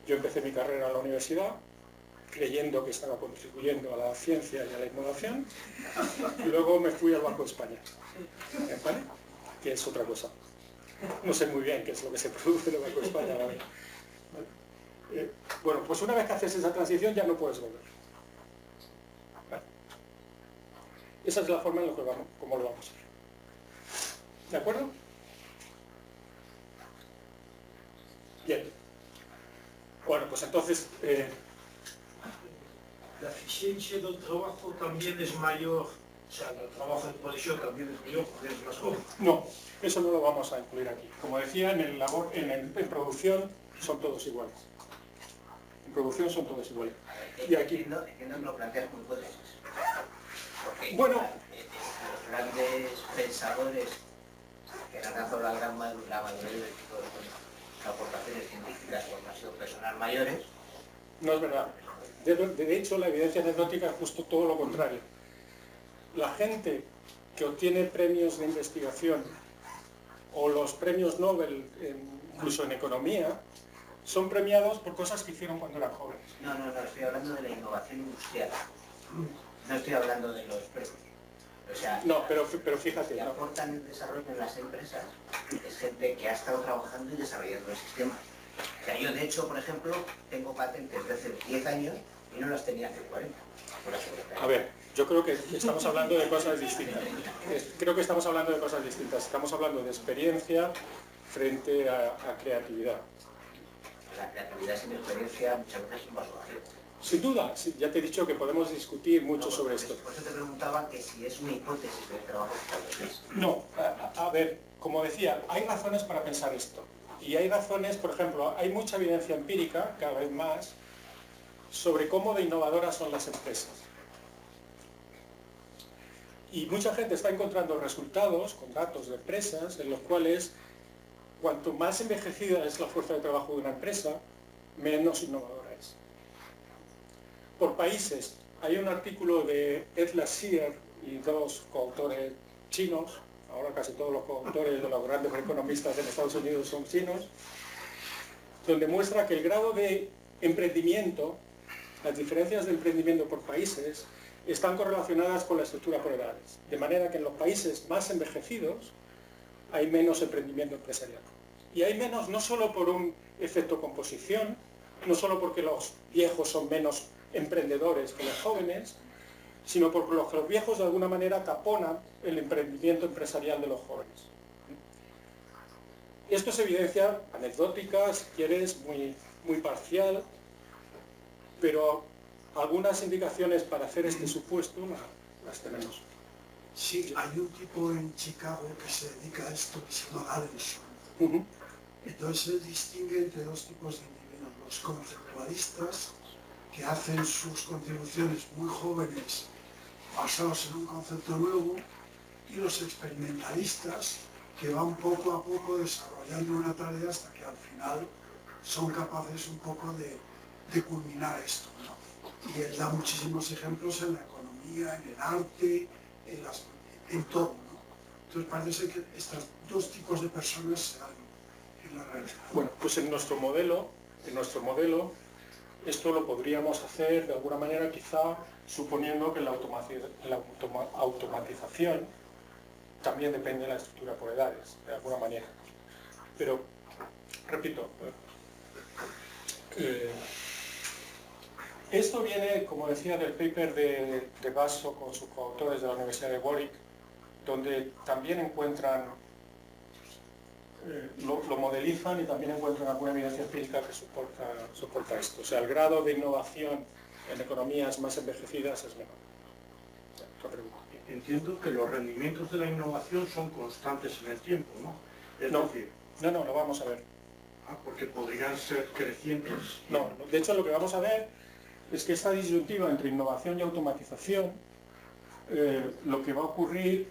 yo empecé mi carrera en la universidad creyendo que estaba contribuyendo a la ciencia y a la innovación, y luego me fui al Banco de España, ¿vale? Que es otra cosa. No sé muy bien qué es lo que se produce en el Banco de España. ¿Vale? Bueno, pues una vez que haces esa transición ya no puedes volver. ¿Vale? Esa es la forma en la que cómo lo vamos a hacer. ¿De acuerdo? Bien. Bueno, pues entonces... La eficiencia del trabajo también es mayor, o sea, el trabajo en producción también es mayor porque es más joven. No, eso no lo vamos a incluir aquí. Como decía, en producción son todos iguales. En producción son todos iguales. Y aquí... Entiendo que lo planteas muy fuerte. Porque bueno, los grandes pensadores que han alcanzado la mayoría de sus aportaciones científicas cuando han sido personas mayores. No es verdad. De hecho, la evidencia anecdótica es justo todo lo contrario. La gente que obtiene premios de investigación o los premios Nobel, incluso en economía, son premiados por cosas que hicieron cuando eran jóvenes. No, estoy hablando de la innovación industrial. No estoy hablando de los premios. O sea, no, pero fíjate. Que aportan el desarrollo en las empresas es gente que ha estado trabajando y desarrollando el sistema. O sea, yo de hecho, por ejemplo, tengo patentes de hace 10 años y no las tenía hace 40. A ver, yo creo que estamos hablando de cosas distintas. Creo que estamos hablando de cosas distintas. Estamos hablando de experiencia frente a creatividad. La creatividad sin experiencia muchas veces es más fácil. Sin duda, sí, ya te he dicho que podemos discutir mucho sobre esto. Por eso te preguntaba que si es una hipótesis del trabajo que haces. No, a ver, como decía, hay razones para pensar esto. Y hay razones, por ejemplo, hay mucha evidencia empírica, cada vez más, sobre cómo de innovadoras son las empresas. Y mucha gente está encontrando resultados con datos de empresas en los cuales cuanto más envejecida es la fuerza de trabajo de una empresa, menos innovadora es. Por países, hay un artículo de Ed Lassier y dos coautores chinos, ahora casi todos los coautores de los grandes economistas en Estados Unidos son chinos, donde muestra que el grado de emprendimiento, las diferencias de emprendimiento por países, están correlacionadas con la estructura por edades. De manera que en los países más envejecidos hay menos emprendimiento empresarial. Y hay menos no solo por un efecto composición, no solo porque los viejos son menos emprendedores que los jóvenes, sino porque los viejos de alguna manera taponan el emprendimiento empresarial de los jóvenes. Esto es evidencia anecdótica, si quieres, muy parcial, pero algunas indicaciones para hacer este supuesto las tenemos. Sí, hay un tipo en Chicago que se dedica a esto que se llama Allenson. Entonces él distingue entre dos tipos de individuos, los conceptualistas, que hacen sus contribuciones muy jóvenes basados en un concepto nuevo, y los experimentalistas, que van poco a poco desarrollando una tarea hasta que al final son capaces un poco de culminar esto, ¿no? Y él da muchísimos ejemplos en la economía, en el arte, en todo, ¿no? Entonces parece que estos dos tipos de personas se dan en la realidad. Bueno, pues en nuestro modelo, esto lo podríamos hacer de alguna manera, quizá suponiendo que la automatización también depende de la estructura por edades, de alguna manera. Pero, repito, esto viene, como decía, del paper de Basso con sus coautores de la Universidad de Warwick, donde también encuentran, lo modelizan y también encuentran alguna evidencia empírica que soporta esto. O sea, el grado de innovación en economías más envejecidas es menor. Otra pregunta. Entiendo que los rendimientos de la innovación son constantes en el tiempo, ¿no? Es decir, no, lo vamos a ver. porque podrían ser crecientes. No, de hecho lo que vamos a ver es que esta disyuntiva entre innovación y automatización, lo que va a ocurrir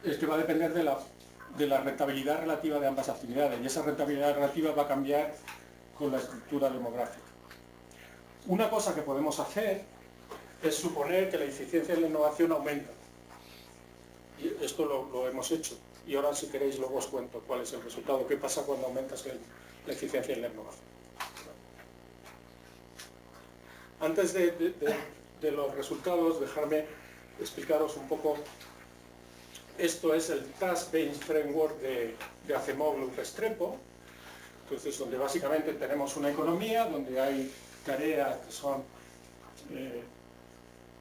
es que va a depender de la rentabilidad relativa de ambas actividades, y esa rentabilidad relativa va a cambiar con la estructura demográfica. Una cosa que podemos hacer es suponer que la eficiencia de la innovación aumenta. Y esto lo hemos hecho. Y ahora, si queréis, luego os cuento cuál es el resultado. ¿Qué pasa cuando aumentas la eficiencia en la innovación? Antes de los resultados, dejadme explicaros un poco. Esto es el Task-Based Framework de Acemoglu Restrepo. Entonces, donde básicamente tenemos una economía, donde hay tareas que son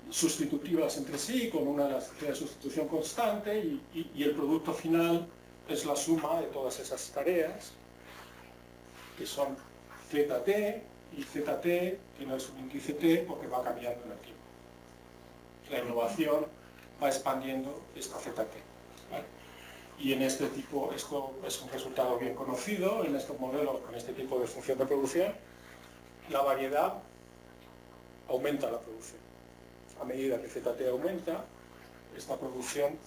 sustitutivas entre sí, con una de sustitución constante, y el producto final es la suma de todas esas tareas, que son ZT, y ZT tiene un índice T porque va cambiando en el tiempo. La innovación va expandiendo esta ZT. ¿Vale? Y en este tipo, esto es un resultado bien conocido, en estos modelos con este tipo de función de producción, la variedad aumenta la producción. A medida que ZT aumenta, esta producción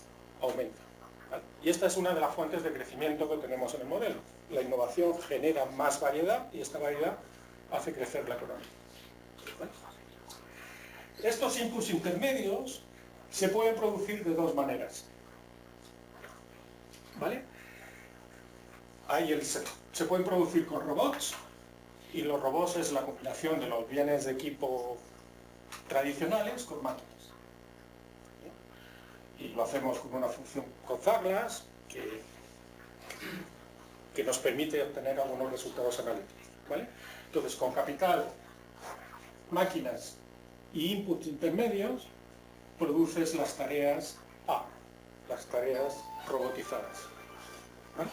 aumenta. ¿Vale? Y esta es una de las fuentes de crecimiento que tenemos en el modelo. La innovación genera más variedad y esta variedad hace crecer la economía. ¿Vale? Estos inputs intermedios se pueden producir de dos maneras. ¿Vale? Se pueden producir con robots, y los robots es la combinación de los bienes de equipo tradicionales con máquinas. Y lo hacemos con una función Gonzaglas que nos permite obtener algunos resultados analíticos. ¿Vale? Entonces, con capital, máquinas y inputs intermedios, produces las tareas A, las tareas robotizadas. ¿Vale?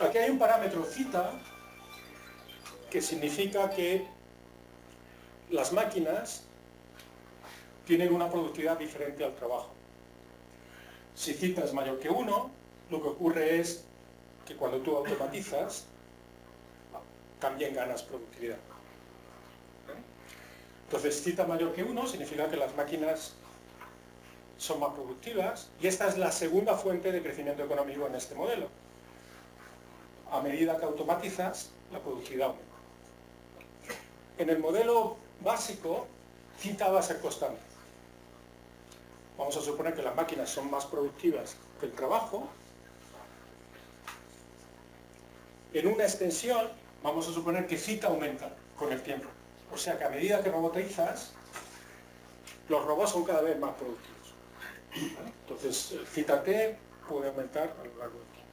Aquí hay un parámetro zeta que significa que las máquinas tienen una productividad diferente al trabajo. Si zeta es mayor que 1, lo que ocurre es que cuando tú automatizas, también ganas productividad. Entonces, zeta mayor que 1 significa que las máquinas son más productivas, y esta es la segunda fuente de crecimiento económico en este modelo. A medida que automatizas, la productividad aumenta. En el modelo básico, zeta va a ser constante. Vamos a suponer que las máquinas son más productivas que el trabajo. En una extensión, vamos a suponer que zeta aumenta con el tiempo. O sea que a medida que robotizas, los robots son cada vez más productivos. ¿Vale? Entonces, zeta T puede aumentar a lo largo del tiempo.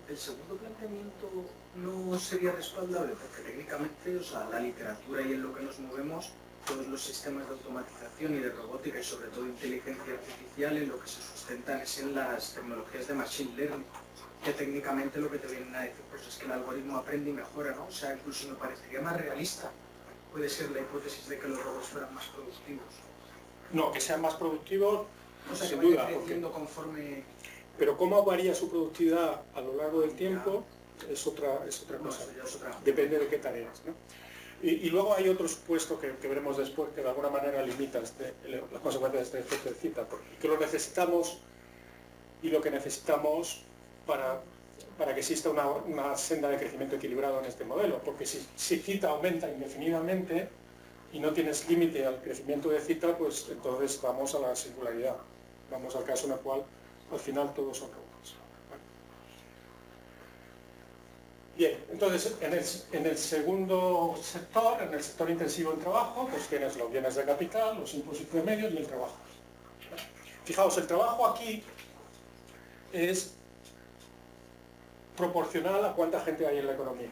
El segundo planteamiento no sería respaldable, porque técnicamente, o sea, la literatura y en lo que nos movemos, todos los sistemas de automatización y de robótica y sobre todo inteligencia artificial, en lo que se sustentan es en las tecnologías de machine learning, que técnicamente lo que te vienen a decir pues es que el algoritmo aprende y mejora, ¿no? O sea, incluso me parecería más realista. Puede ser la hipótesis de que los robots fueran más productivos. No, que sean más productivos, O sea, sin que duda. vayan creciendo conforme... Pero cómo varía su productividad a lo largo del tiempo es otra cosa. Depende de qué tareas, ¿no? Y luego hay otro supuesto que veremos después que de alguna manera limita las consecuencias de este efecto de zeta, porque lo necesitamos, y lo que necesitamos para para que exista una senda de crecimiento equilibrado en este modelo, porque si cita aumenta indefinidamente y no tienes límite al crecimiento de cita, pues entonces vamos a la singularidad, vamos al caso en el cual al final todos son robots. Bien, entonces en el segundo sector, en el sector intensivo en trabajo, pues tienes los bienes de capital, los inputs intermedios y el trabajo. Fijaos, el trabajo aquí es proporcional a cuánta gente hay en la economía.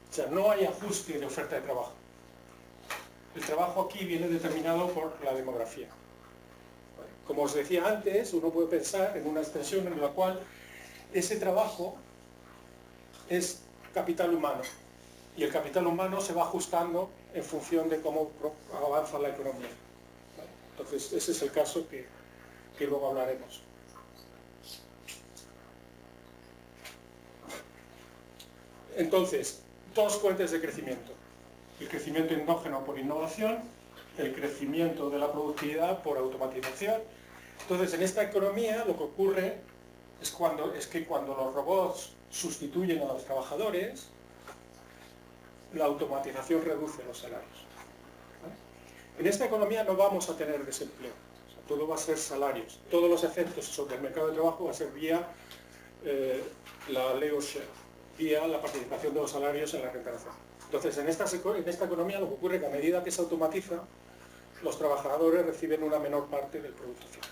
O sea, no hay ajuste de oferta de trabajo. El trabajo aquí viene determinado por la demografía. Como os decía antes, uno puede pensar en una extensión en la cual ese trabajo es capital humano y el capital humano se va ajustando en función de cómo avanza la economía. Entonces, ese es el caso que luego hablaremos. Entonces, dos fuentes de crecimiento. El crecimiento endógeno por innovación, el crecimiento de la productividad por automatización. Entonces, en esta economía lo que ocurre es que cuando los robots sustituyen a los trabajadores, la automatización reduce los salarios. ¿Vale? En esta economía no vamos a tener desempleo, o sea, todo va a ser salarios. Todos los efectos sobre el mercado de trabajo va a ser vía la labor share, vía la participación de los salarios en la rentabilización. Entonces, en esta economía lo que ocurre es que a medida que se automatiza, los trabajadores reciben una menor parte del producto final.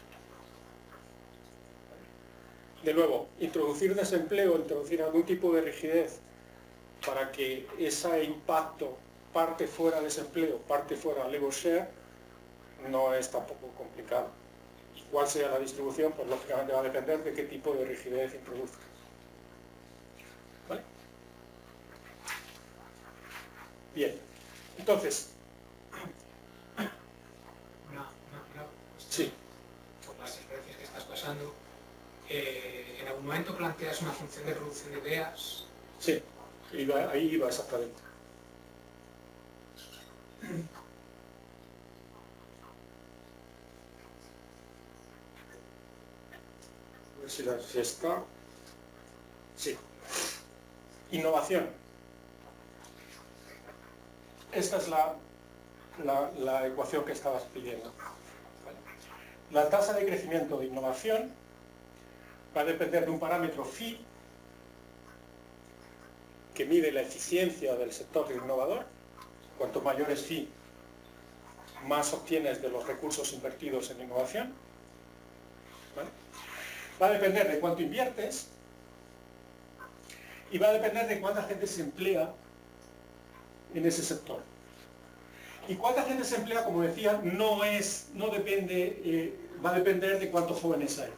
De nuevo, introducir desempleo, introducir algún tipo de rigidez para que ese impacto parte fuera desempleo, parte fuera labor share, no es tampoco complicado. ¿Y cuál sea la distribución? Pues lógicamente va a depender de qué tipo de rigidez introduzca. ¿Vale? Bien, entonces... Sí. Por las experiencias que estás pasando, en algún momento planteas una función de producción de ideas. Sí, ahí iba exactamente. A ver si está. Sí. Innovación. Esta es la ecuación que estabas pidiendo. La tasa de crecimiento de innovación va a depender de un parámetro phi que mide la eficiencia del sector innovador. Cuanto mayor es phi, más obtienes de los recursos invertidos en innovación. ¿Vale? Va a depender de cuánto inviertes y va a depender de cuánta gente se emplea en ese sector. Y cuánta gente se emplea, como decía, no depende, va a depender de cuántos jóvenes hay.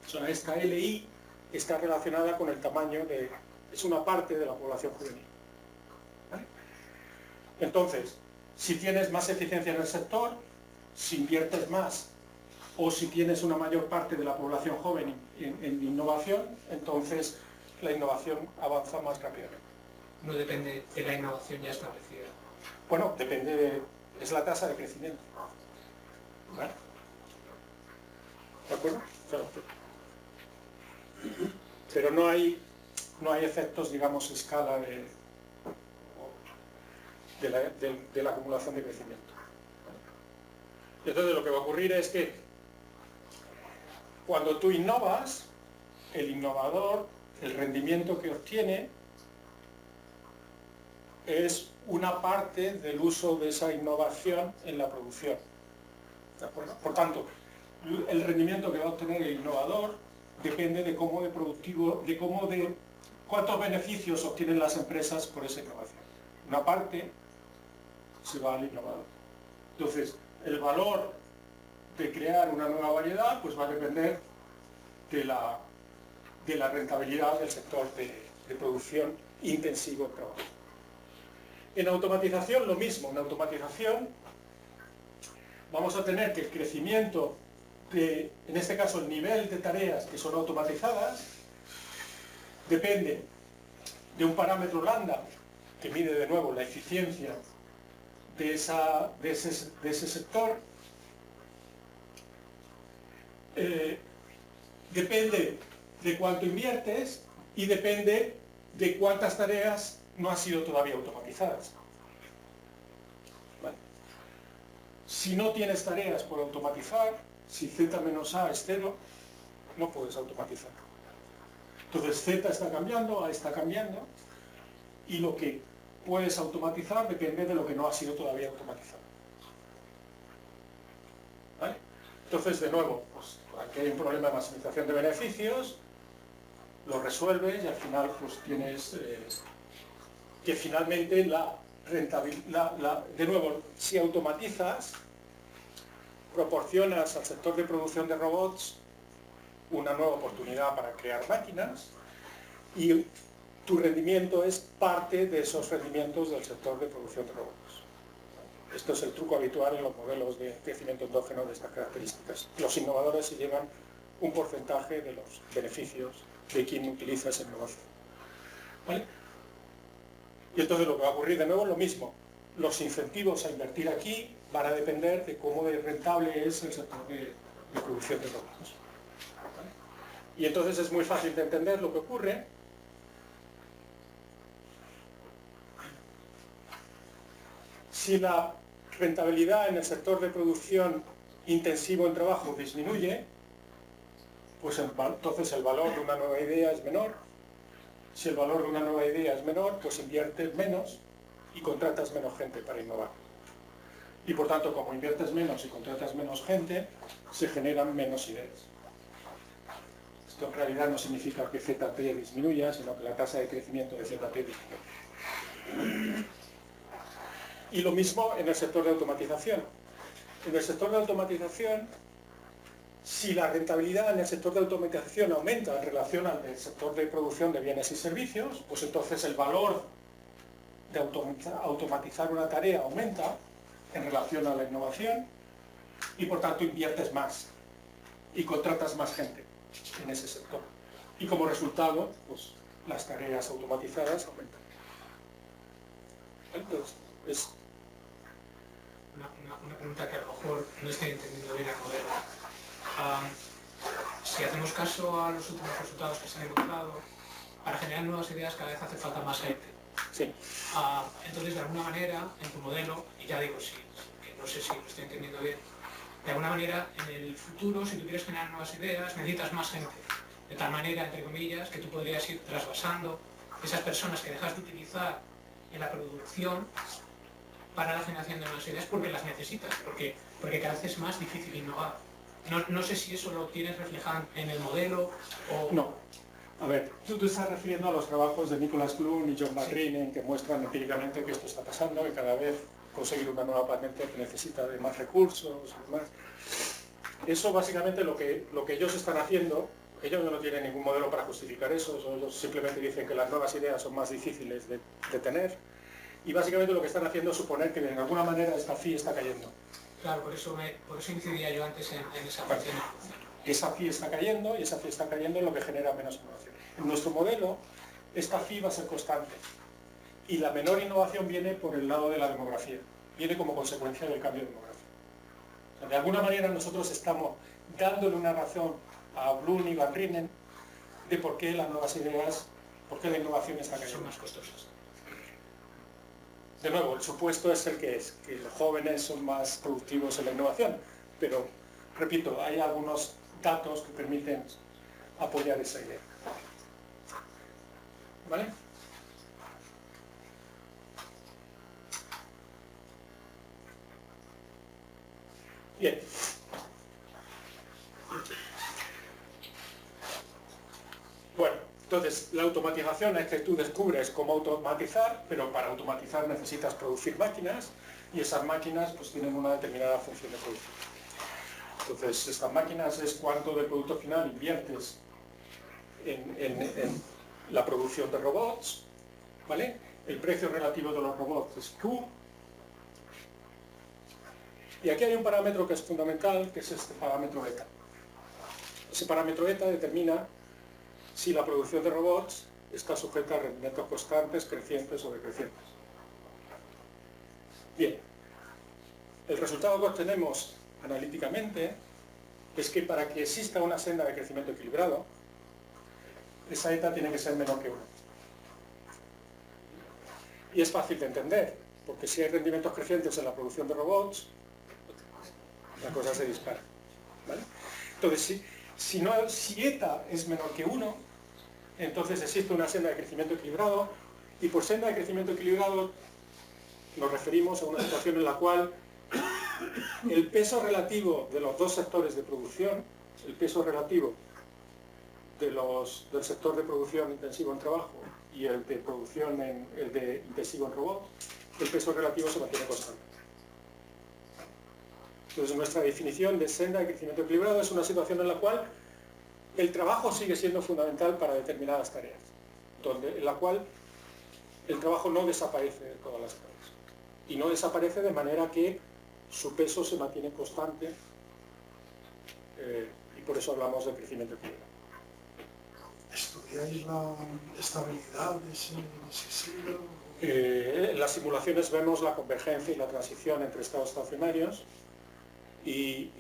O sea, esta LI está relacionada con el tamaño es una parte de la población juvenil. ¿Vale? Entonces, si tienes más eficiencia en el sector, si inviertes más, o si tienes una mayor parte de la población joven en innovación, entonces la innovación avanza más rápidamente. No depende de la innovación ya establecida. Bueno, depende es la tasa de crecimiento. ¿Vale? ¿De acuerdo? Claro. Pero no hay efectos, digamos, escala de la acumulación de crecimiento. Entonces lo que va a ocurrir es que cuando tú innovas, el innovador, el rendimiento que obtiene es una parte del uso de esa innovación en la producción. ¿De acuerdo? Por tanto, el rendimiento que va a obtener el innovador depende de cómo de productivo, de cuántos beneficios obtienen las empresas por esa innovación. Una parte se va al innovador. Entonces, el valor de crear una nueva variedad pues va a depender de la rentabilidad del sector de producción intensivo de trabajo. En automatización lo mismo. En automatización vamos a tener que el crecimiento en este caso el nivel de tareas que son automatizadas depende de un parámetro lambda que mide de nuevo la eficiencia de ese sector. Depende de cuánto inviertes y depende de cuántas tareas no han sido todavía automatizadas. ¿Vale? Si no tienes tareas por automatizar, si z menos a es 0, no puedes automatizar. Entonces z está cambiando, a está cambiando, y lo que puedes automatizar depende de lo que no ha sido todavía automatizado. ¿Vale? Entonces, de nuevo, pues aquí hay un problema de maximización de beneficios, lo resuelves y al final pues tienes que finalmente la rentabilidad, de nuevo, si automatizas, proporcionas al sector de producción de robots una nueva oportunidad para crear máquinas y tu rendimiento es parte de esos rendimientos del sector de producción de robots. Esto es el truco habitual en los modelos de crecimiento endógeno de estas características. Los innovadores se llevan un porcentaje de los beneficios de quien utiliza esa innovación. ¿Vale? Y entonces lo que va a ocurrir de nuevo es lo mismo. Los incentivos a invertir aquí van a depender de cómo de rentable es el sector de producción de robots. ¿Vale? Y entonces es muy fácil de entender lo que ocurre. Si la rentabilidad en el sector de producción intensivo en trabajo disminuye, pues entonces el valor de una nueva idea es menor. Si el valor de una nueva idea es menor, pues inviertes menos y contratas menos gente para innovar. Y por tanto, como inviertes menos y contratas menos gente, se generan menos ideas. Esto en realidad no significa que ZT disminuya, sino que la tasa de crecimiento de ZT disminuye. Y lo mismo en el sector de automatización. En el sector de automatización, si la rentabilidad en el sector de automatización aumenta en relación al del sector de producción de bienes y servicios, pues entonces el valor de automatizar una tarea aumenta en relación a la innovación y por tanto inviertes más y contratas más gente en ese sector. Y como resultado, pues las tareas automatizadas aumentan. Entonces, es una pregunta que a lo mejor no estoy entendiendo bien el modelo. Si hacemos caso a los últimos resultados que se han encontrado, para generar nuevas ideas cada vez hace falta más gente. Sí. Entonces, de alguna manera, en tu modelo, y ya digo, que no sé si lo estoy entendiendo bien, de alguna manera, en el futuro, si tú quieres generar nuevas ideas, necesitas más gente. De tal manera, entre comillas, que tú podrías ir trasvasando esas personas que dejas de utilizar en la producción para la generación de nuevas ideas porque las necesitas, porque cada vez es más difícil innovar. No sé si eso lo tienes reflejado en el modelo o... No. A ver, tú te estás refiriendo a los trabajos de Nicholas Bloom y John McRae que muestran empíricamente que esto está pasando, que cada vez conseguir una nueva patente que necesita de más recursos y demás. Eso básicamente lo que ellos están haciendo, ellos no tienen ningún modelo para justificar eso, ellos simplemente dicen que las nuevas ideas son más difíciles de tener y básicamente lo que están haciendo es suponer que de alguna manera esta FI está cayendo. Claro, por eso incidía yo antes en esa parte. Esa FI está cayendo y esa FI está cayendo en lo que genera menos innovación. En nuestro modelo, esta FI va a ser constante y la menor innovación viene por el lado de la demografía, viene como consecuencia del cambio demográfico. O sea, de alguna manera nosotros estamos dándole una razón a Bloom y Van Rinen de por qué las nuevas ideas, por qué la innovación está cayendo. Son más costosas. De nuevo, el supuesto es el que es, que los jóvenes son más productivos en la innovación, pero, repito, hay algunos datos que permiten apoyar esa idea. ¿Vale? Bien. Bueno, entonces la automatización es que tú descubres cómo automatizar, pero para automatizar necesitas producir máquinas y esas máquinas pues tienen una determinada función de producción. Entonces estas máquinas es cuánto del producto final inviertes en la producción de robots, ¿vale? El precio relativo de los robots es Q. Y aquí hay un parámetro que es fundamental, que es este parámetro eta. Ese parámetro eta determina si la producción de robots está sujeta a rendimientos constantes, crecientes o decrecientes. Bien, el resultado que obtenemos analíticamente es que para que exista una senda de crecimiento equilibrado, esa ETA tiene que ser menor que 1. Y es fácil de entender, porque si hay rendimientos crecientes en la producción de robots, la cosa se dispara, ¿vale? Entonces, si ETA es menor que 1, entonces existe una senda de crecimiento equilibrado, y por senda de crecimiento equilibrado nos referimos a una situación en la cual el peso relativo de los dos sectores de producción, el peso relativo del sector de producción intensivo en trabajo y el de producción el de intensivo en robot, el peso relativo se mantiene constante. Entonces nuestra definición de senda de crecimiento equilibrado es una situación en la cual el trabajo sigue siendo fundamental para determinadas tareas, en la cual el trabajo no desaparece de todas las tareas. Y no desaparece de manera que su peso se mantiene constante, y por eso hablamos de crecimiento equilibrado. ¿Estudiáis la estabilidad de ese siglo? En las simulaciones vemos la convergencia y la transición entre estados estacionarios, y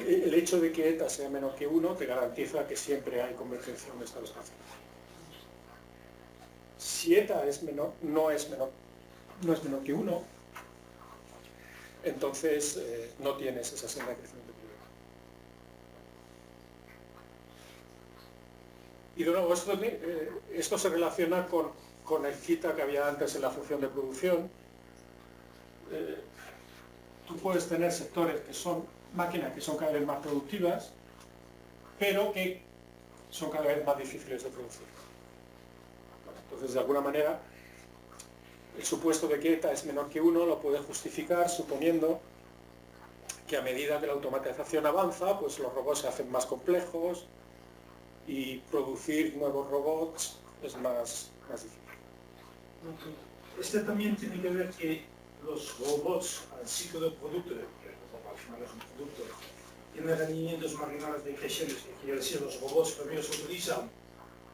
el hecho de que ETA sea menor que 1 te garantiza que siempre hay convergencia en estados estacionarios. Si ETA no es menor que 1, entonces no tienes esa senda de crecimiento equilibrado. Y de nuevo, esto se relaciona con el cita que había antes en la función de producción. Tú puedes tener sectores que son máquinas que son cada vez más productivas, pero que son cada vez más difíciles de producir. Entonces, de alguna manera, el supuesto de que ETA es menor que 1 lo puede justificar suponiendo que a medida que la automatización avanza, pues los robots se hacen más complejos y producir nuevos robots es más difícil. Este también tiene que ver que los robots al ciclo del producto, que al final es un producto, tienen rendimientos marginales decrecientes, que quiere decir los robots primero se utilizan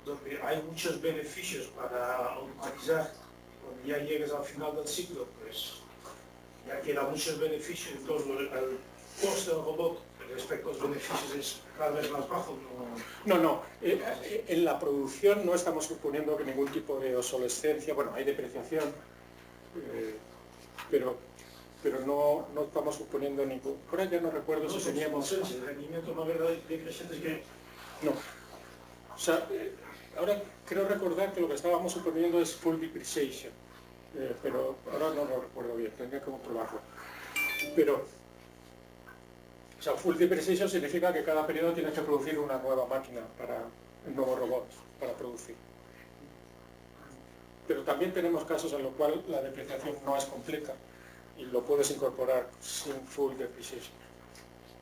donde hay muchos beneficios para automatizar. Cuando ya llegas al final del ciclo, pues ya quedan muchos beneficios, entonces el coste del robot respecto a los beneficios es cada vez más bajo. No. En la producción no estamos suponiendo que ningún tipo de obsolescencia, bueno, hay depreciación, pero no estamos suponiendo ningún... Por ahí ya no recuerdo si teníamos... El rendimiento no verdad decreciente es que... No. O sea, ahora creo recordar que lo que estábamos suponiendo es full depreciation, pero ahora no lo recuerdo bien, tendría que comprobarlo. Pero, o sea, full depreciation significa que cada periodo tienes que producir una nueva máquina para un nuevo robot para producir. Pero también tenemos casos en los cuales la depreciación no es completa y lo puedes incorporar sin full depreciation.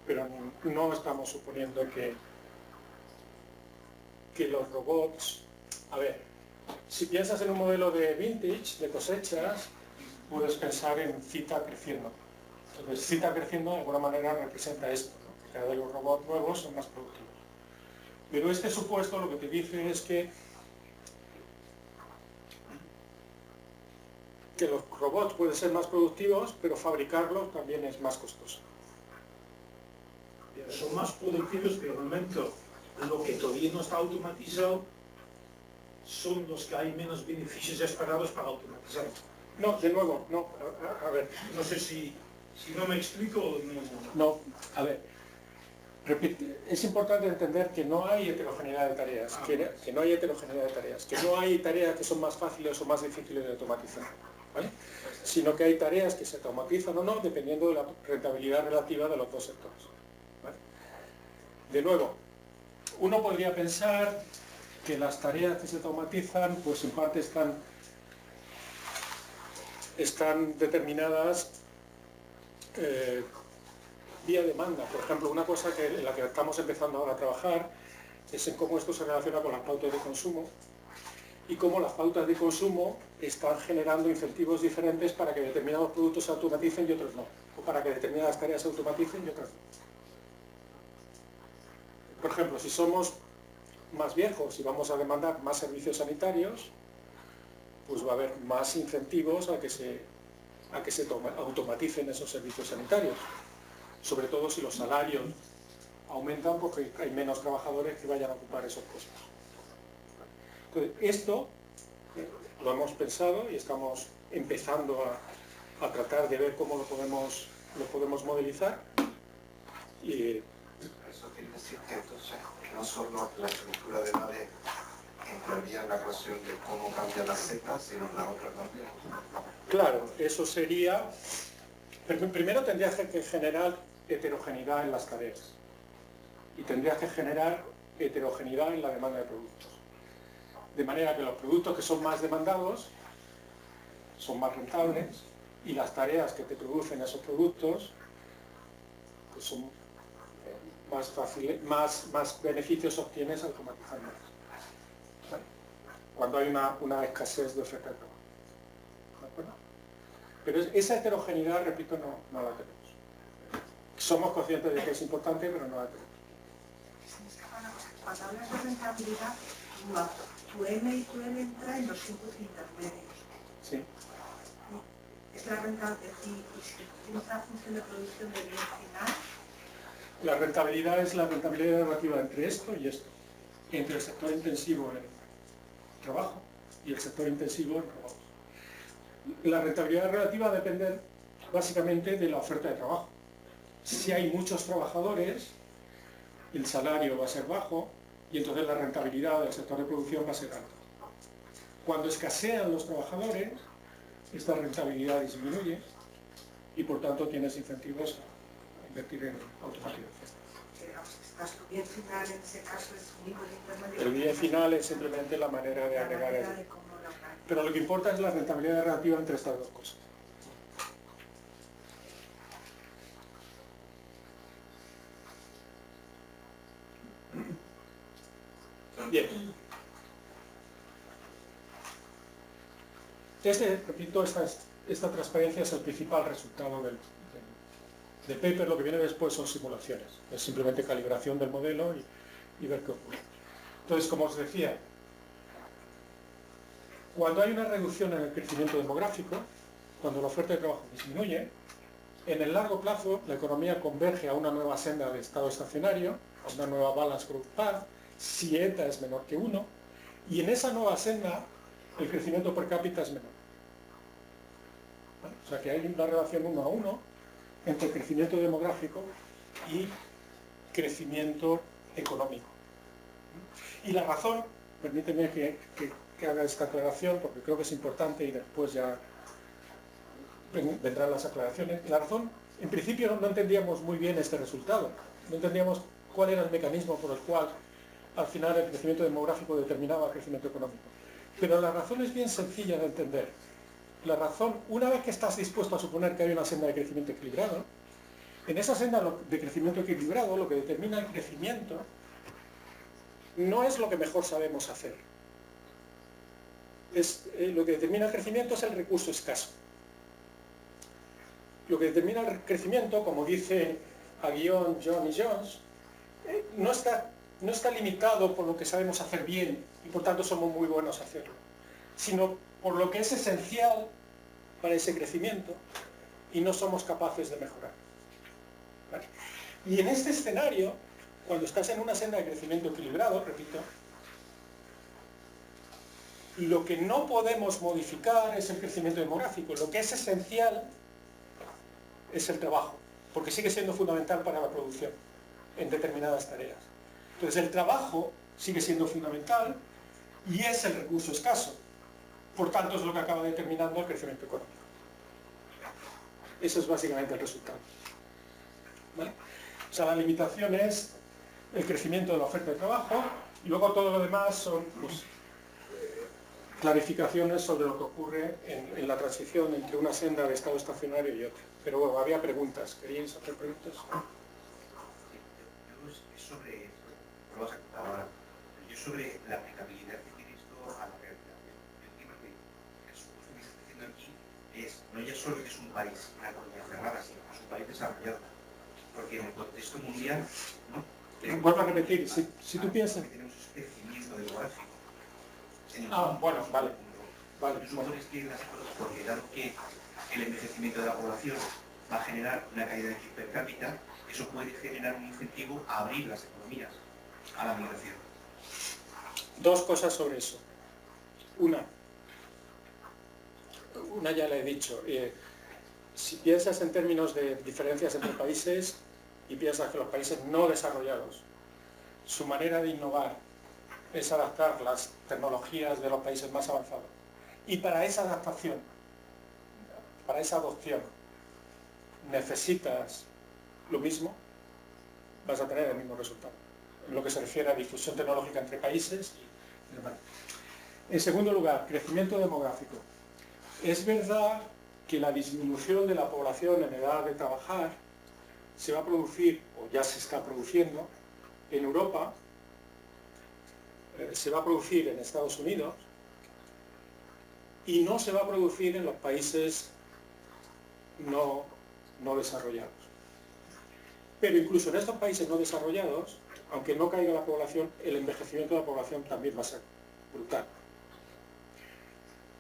Pero no estamos suponiendo que los robots... A ver, si piensas en un modelo de vintage, de cosechas, puedes pensar en cita creciendo. Entonces, cita creciendo de alguna manera representa esto, ¿no? Que cada vez los robots nuevos son más productivos. Pero este supuesto lo que te dice es que los robots pueden ser más productivos, pero fabricarlos también es más costoso. Son más productivos, pero de momento lo que todavía no está automatizado son los que hay menos beneficios esperados para automatizar. No, de nuevo, no, a ver. No sé si no me explico. No, a ver. Es importante entender que no hay heterogeneidad de tareas, que no hay heterogeneidad de tareas, que no hay tareas que son más fáciles o más difíciles de automatizar, ¿vale? Sino que hay tareas que se automatizan o no dependiendo de la rentabilidad relativa de los dos sectores, ¿vale? De nuevo, uno podría pensar que las tareas que se automatizan, pues en parte están determinadas vía demanda. Por ejemplo, una cosa en la que estamos empezando ahora a trabajar es en cómo esto se relaciona con las pautas de consumo y cómo las pautas de consumo están generando incentivos diferentes para que determinados productos se automaticen y otros no, o para que determinadas tareas se automaticen y otras no. Por ejemplo, si somos más viejos y vamos a demandar más servicios sanitarios, pues va a haber más incentivos a que se automaticen esos servicios sanitarios. Sobre todo si los salarios aumentan porque hay menos trabajadores que vayan a ocupar esos puestos. Entonces, esto lo hemos pensado y estamos empezando a tratar de ver cómo lo podemos modelizar. Y eso quiere decir que entonces no solo la estructura de la ley entraría en la ecuación de cómo cambia la Z, sino la otra también. claro, eso sería... Primero tendrías que generar heterogeneidad en las tareas y tendrías que generar heterogeneidad en la demanda de productos. De manera que los productos que son más demandados son más rentables y las tareas que te producen esos productos pues son más fáciles, más beneficios obtienes automatizando. ¿Vale? Cuando hay una escasez de oferta de trabajo. ¿De acuerdo? Pero esa heterogeneidad, repito, no la tenemos. Somos conscientes de que es importante, pero no la tenemos. Cuando hablas de rentabilidad, tu N y tu L entra en los tiempos intermedios. Sí. Es la rentabilidad y si tienes una función de producción de bien final. La rentabilidad es la rentabilidad relativa entre esto y esto, entre el sector intensivo en trabajo y el sector intensivo en robots. La rentabilidad relativa depende básicamente de la oferta de trabajo. Si hay muchos trabajadores, el salario va a ser bajo y entonces la rentabilidad del sector de producción va a ser alta. Cuando escasean los trabajadores, esta rentabilidad disminuye y por tanto tienes incentivos a invertir en automatización. Estás tu bien final en ese caso es un tipo de intermedio. El bien final es simplemente la manera de agregar el... Pero lo que importa es la rentabilidad relativa entre estas dos cosas. Bien. Repito, esta transparencia es el principal resultado del paper. Lo que viene después son simulaciones. Es simplemente calibración del modelo y ver qué ocurre. Entonces, como os decía, cuando hay una reducción en el crecimiento demográfico, cuando la oferta de trabajo disminuye, en el largo plazo la economía converge a una nueva senda de estado estacionario, a una nueva balance growth path, si eta es menor que 1, y en esa nueva senda el crecimiento per cápita es menor. ¿Vale? O sea que hay una relación 1 a 1 entre crecimiento demográfico y crecimiento económico. Y la razón, permíteme que haga esta aclaración porque creo que es importante y después ya vendrán las aclaraciones. La razón, en principio no entendíamos muy bien este resultado, no entendíamos cuál era el mecanismo por el cual al final el crecimiento demográfico determinaba el crecimiento económico. Pero la razón es bien sencilla de entender. La razón, una vez que estás dispuesto a suponer que hay una senda de crecimiento equilibrado, en esa senda de crecimiento equilibrado lo que determina el crecimiento no es lo que mejor sabemos hacer. Lo que determina el crecimiento es el recurso escaso. Lo que determina el crecimiento, como dice Aguillon, John y Jones, no está limitado por lo que sabemos hacer bien y por tanto somos muy buenos a hacerlo, sino por lo que es esencial para ese crecimiento y no somos capaces de mejorar. ¿Vale? Y en este escenario, cuando estás en una senda de crecimiento equilibrado, repito, lo que no podemos modificar es el crecimiento demográfico, lo que es esencial es el trabajo, porque sigue siendo fundamental para la producción en determinadas tareas. Entonces el trabajo sigue siendo fundamental y es el recurso escaso. Por tanto es lo que acaba determinando el crecimiento económico. Eso es básicamente el resultado. ¿Vale? O sea, la limitación es el crecimiento de la oferta de trabajo y luego todo lo demás son pues, clarificaciones sobre lo que ocurre en la transición entre una senda de estado estacionario y otra. Pero bueno, había preguntas. ¿Queríais hacer preguntas? Sobre la aplicabilidad que tiene esto a la realidad. El tema que el supuesto que se está haciendo aquí es no ya solo que es un país, una economía cerrada, sino que es un país desarrollado. Porque en el contexto mundial, ¿no? Vuelvo a repetir, si tú piensas... Tenemos ese crecimiento demográfico. Bueno, vale. Porque dado que el envejecimiento de la población va a generar una caída de PIB per cápita, eso puede generar un incentivo a abrir las economías a la migración. Dos cosas sobre eso. Una ya la he dicho. Si piensas en términos de diferencias entre países y piensas que los países no desarrollados, su manera de innovar es adaptar las tecnologías de los países más avanzados. Y para esa adaptación, para esa adopción, necesitas lo mismo, vas a tener el mismo resultado. En lo que se refiere a difusión tecnológica entre países y demás. En segundo lugar, crecimiento demográfico. Es verdad que la disminución de la población en edad de trabajar se va a producir, o ya se está produciendo, en Europa, se va a producir en Estados Unidos y no se va a producir en los países no desarrollados. Pero incluso en estos países no desarrollados, aunque no caiga la población, el envejecimiento de la población también va a ser brutal.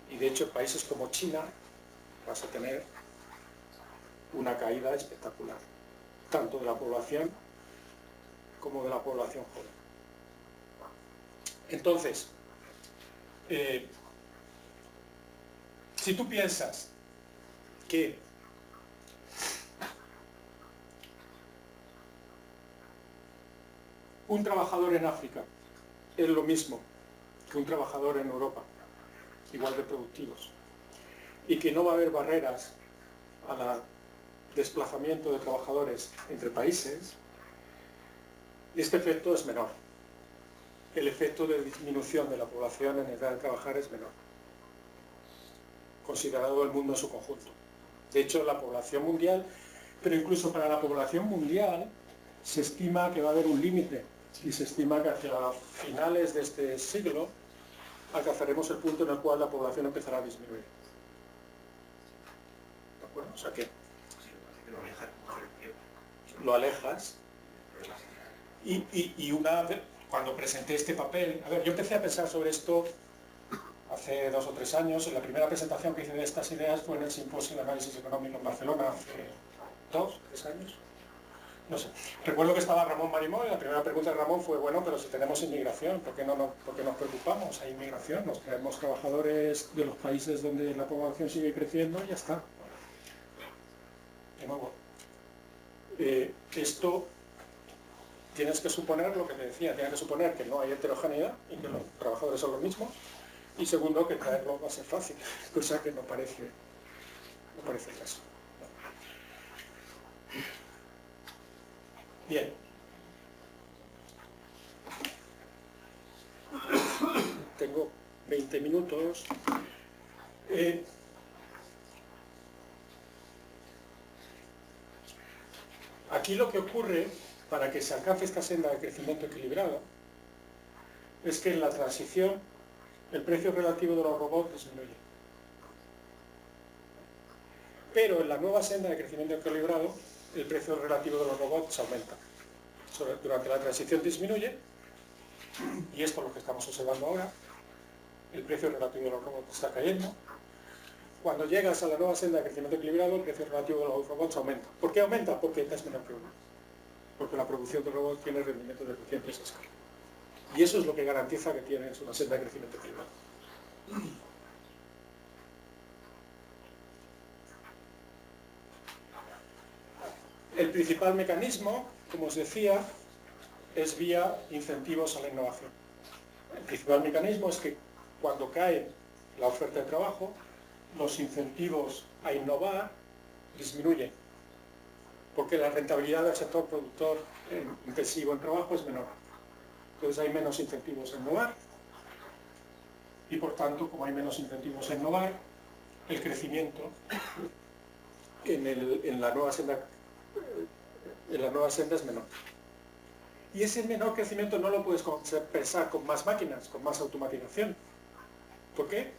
Y de hecho en países como China vas a tener una caída espectacular, tanto de la población como de la población joven. Entonces, si tú piensas que un trabajador en África es lo mismo que un trabajador en Europa, igual de productivos, y que no va a haber barreras al desplazamiento de trabajadores entre países, este efecto es menor. El efecto de disminución de la población en edad de trabajar es menor, considerado el mundo en su conjunto. De hecho, la población mundial, pero incluso para la población mundial, se estima que va a haber un límite y se estima que hacia finales de este siglo alcanzaremos el punto en el cual la población empezará a disminuir. ¿De acuerdo? O sea que lo alejas y cuando presenté este papel, a ver, yo empecé a pensar sobre esto hace 2 o 3 años. La primera presentación que hice de estas ideas fue en el Simposio de Análisis Económico en Barcelona hace 2 o 3 años. No sé. Recuerdo que estaba Ramón Marimó y la primera pregunta de Ramón fue, bueno, pero si tenemos inmigración, ¿por qué nos preocupamos? Hay inmigración, nos traemos trabajadores de los países donde la población sigue creciendo y ya está. De nuevo, esto tienes que suponer lo que te decía, tienes que suponer que no hay heterogeneidad y que los trabajadores son los mismos, y segundo, que traerlo va a ser fácil, cosa que no parece el caso. Bien. Tengo 20 minutos. Aquí lo que ocurre para que se alcance esta senda de crecimiento equilibrado es que en la transición el precio relativo de los robots disminuye. Pero en la nueva senda de crecimiento equilibrado el precio relativo de los robots aumenta. Durante la transición disminuye, y esto es lo que estamos observando ahora. El precio relativo de los robots está cayendo. Cuando llegas a la nueva senda de crecimiento equilibrado, el precio relativo de los robots aumenta. ¿Por qué aumenta? Porque es menor que uno. Porque la producción de robots tiene rendimientos deficientes a escala. Y eso es lo que garantiza que tienes una senda de crecimiento equilibrado. El principal mecanismo, como os decía, es vía incentivos a la innovación. El principal mecanismo es que cuando cae la oferta de trabajo, los incentivos a innovar disminuyen, porque la rentabilidad del sector productor intensivo en trabajo es menor. Entonces hay menos incentivos a innovar y, por tanto, como hay menos incentivos a innovar, el crecimiento en la nueva senda es menor. Y ese menor crecimiento no lo puedes compensar con más máquinas, con más automatización. ¿Por qué?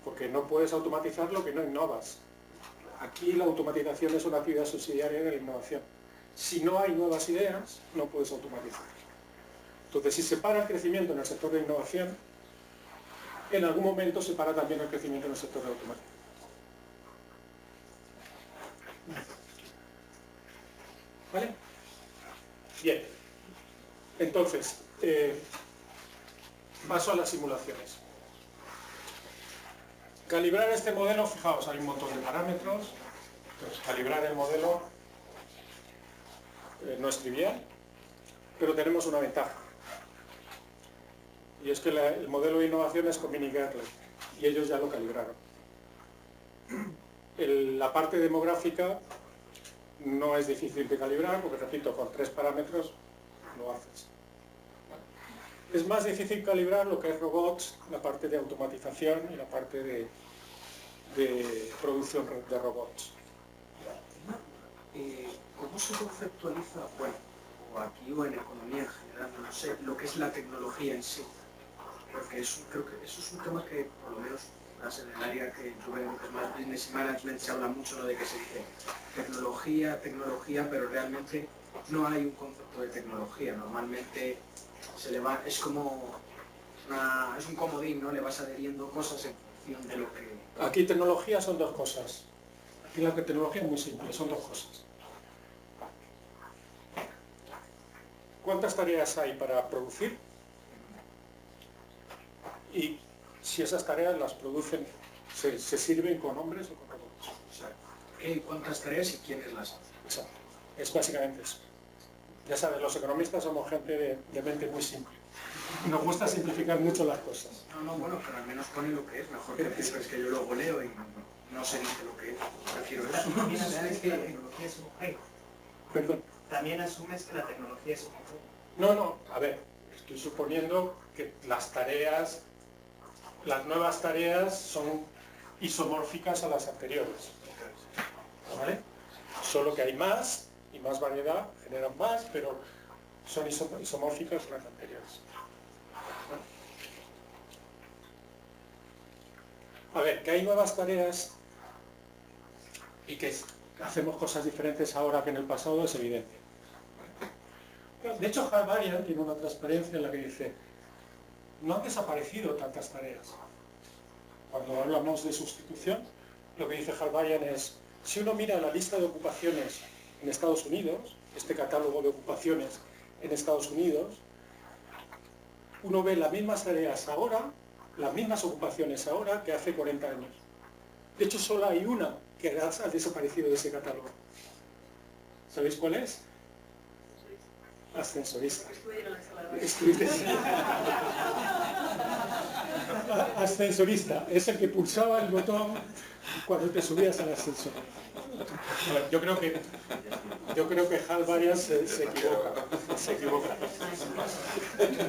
Porque no puedes automatizar lo que no innovas. Aquí la automatización es una actividad subsidiaria de la innovación. Si no hay nuevas ideas, no puedes automatizar. Entonces, si se para el crecimiento en el sector de innovación, en algún momento se para también el crecimiento en el sector de automatización. ¿Vale? Bien. Entonces, Paso a las simulaciones. Calibrar este modelo, fijaos, hay un montón de parámetros. Entonces, calibrar el modelo no es trivial, pero tenemos una ventaja. Y es que el modelo de innovación es con Mini Gerlach, y ellos ya lo calibraron. La parte demográfica no es difícil de calibrar, porque repito, con 3 parámetros lo haces. Es más difícil calibrar lo que es robots, la parte de automatización y la parte de producción de robots. ¿Cómo se conceptualiza, bueno, o aquí o en economía en general, no sé, lo que es la tecnología en sí? Porque creo que eso es un tema que, por lo menos, en el área que yo veo que es más business y management, se habla mucho, ¿no?, de que se dice tecnología, pero realmente no hay un concepto de tecnología. Normalmente es como es un comodín, ¿no? Le vas adheriendo cosas en función de lo que... Aquí tecnología son 2 cosas. Aquí la tecnología es muy simple, son 2 cosas. ¿Cuántas tareas hay para producir? Y si esas tareas las producen, se sirven con hombres o con robots. O sea, ¿cuántas tareas y quiénes las hacen? Exacto. Es básicamente eso. Ya sabes, los economistas somos gente de mente muy simple. Nos gusta simplificar mucho las cosas. No, bueno, pero al menos pone lo que es. Mejor que decir, es que yo luego leo y no se dice lo que es. Prefiero eso. También asumes que la tecnología es un juego. Perdón. También asumes que la tecnología es un juego. No, a ver, estoy suponiendo que las nuevas tareas son isomórficas a las anteriores. ¿Vale? Solo que hay más y más variedad, generan más, pero son isomórficas a las anteriores. A ver, que hay nuevas tareas y que hacemos cosas diferentes ahora que en el pasado es evidente. De hecho, Halbarian tiene una transparencia en la que dice: no han desaparecido tantas tareas. Cuando hablamos de sustitución, lo que dice Halbarian es: si uno mira la lista de ocupaciones en Estados Unidos, este catálogo de ocupaciones en Estados Unidos, uno ve las mismas tareas ahora, las mismas ocupaciones ahora que hace 40 años. De hecho, solo hay una que ha desaparecido de ese catálogo. ¿Sabéis cuál es? Ascensorista. Ascensorista. Es el que pulsaba el botón cuando te subías al ascensor. Bueno, yo creo que Halbarian se equivoca.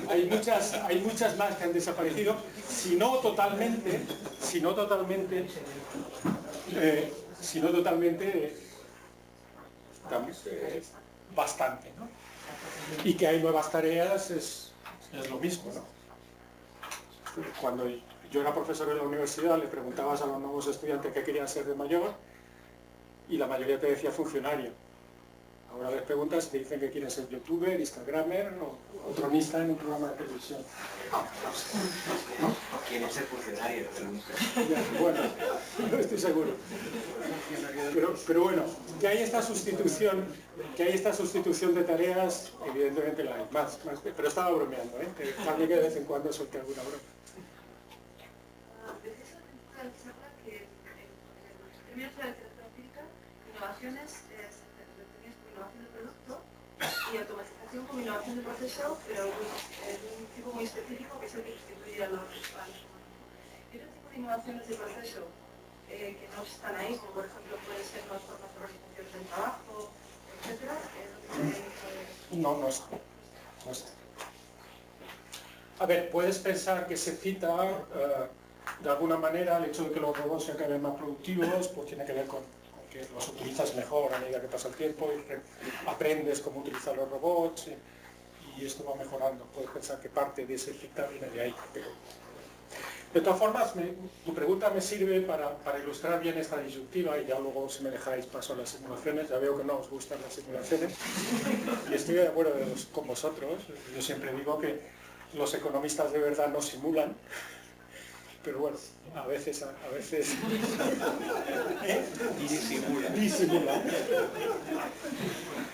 Hay muchas más que han desaparecido, si no totalmente, bastante, ¿no? Y que hay nuevas tareas es lo mismo, ¿no? Cuando yo era profesor en la universidad, le preguntabas a los nuevos estudiantes qué querían ser de mayor y la mayoría te decía funcionario. Ahora les preguntas y te dicen que quieren ser youtuber, instagramer o tronista en un programa de televisión. ¿No? Quieren ser funcionario. Bueno, no estoy seguro. Pero bueno, que hay esta sustitución de tareas, evidentemente la hay, más, pero estaba bromeando, ¿eh? Que también que de vez en cuando suelte alguna broma. Que en términos de la literatura empírica, innovaciones tenías como innovación de producto y automatización como innovación de proceso, pero en un tipo muy específico que es el que sustituye a los humanos. Y otro tipo de innovaciones de proceso que no están ahí, como por ejemplo pueden ser nuevas formas de organización del trabajo, etcétera. No está. A ver, puedes pensar que se cita de alguna manera el hecho de que los robots se acaben más productivos, pues tiene que ver con que los utilizas mejor a medida que pasa el tiempo y aprendes cómo utilizar los robots y esto va mejorando. Puedes pensar que parte de ese cita viene de ahí. Pero de todas formas, tu pregunta me sirve para ilustrar bien esta disyuntiva y ya luego, si me dejáis, paso a las simulaciones. Ya veo que no os gustan las simulaciones y estoy de acuerdo con vosotros. Yo siempre digo que los economistas de verdad no simulan, pero bueno, a veces disimulan.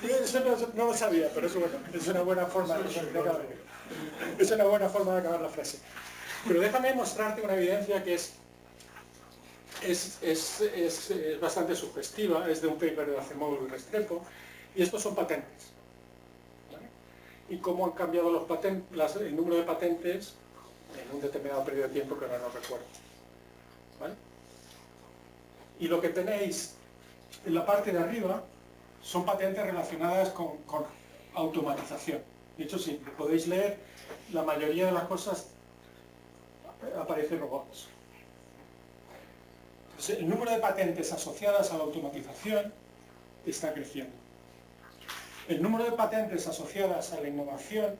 Eso no lo sabía, pero es una buena forma de explicarlo. Es una buena forma de acabar la frase. Pero déjame mostrarte una evidencia que es bastante sugestiva, es de un paper de Acemoglu y Restrepo, y estos son patentes. ¿Vale? Y cómo han cambiado el número de patentes en un determinado periodo de tiempo que ahora no recuerdo. ¿Vale? Y lo que tenéis en la parte de arriba son patentes relacionadas con automatización. De hecho, si podéis leer, la mayoría de las cosas aparecen robots. Entonces, el número de patentes asociadas a la automatización está creciendo. El número de patentes asociadas a la innovación,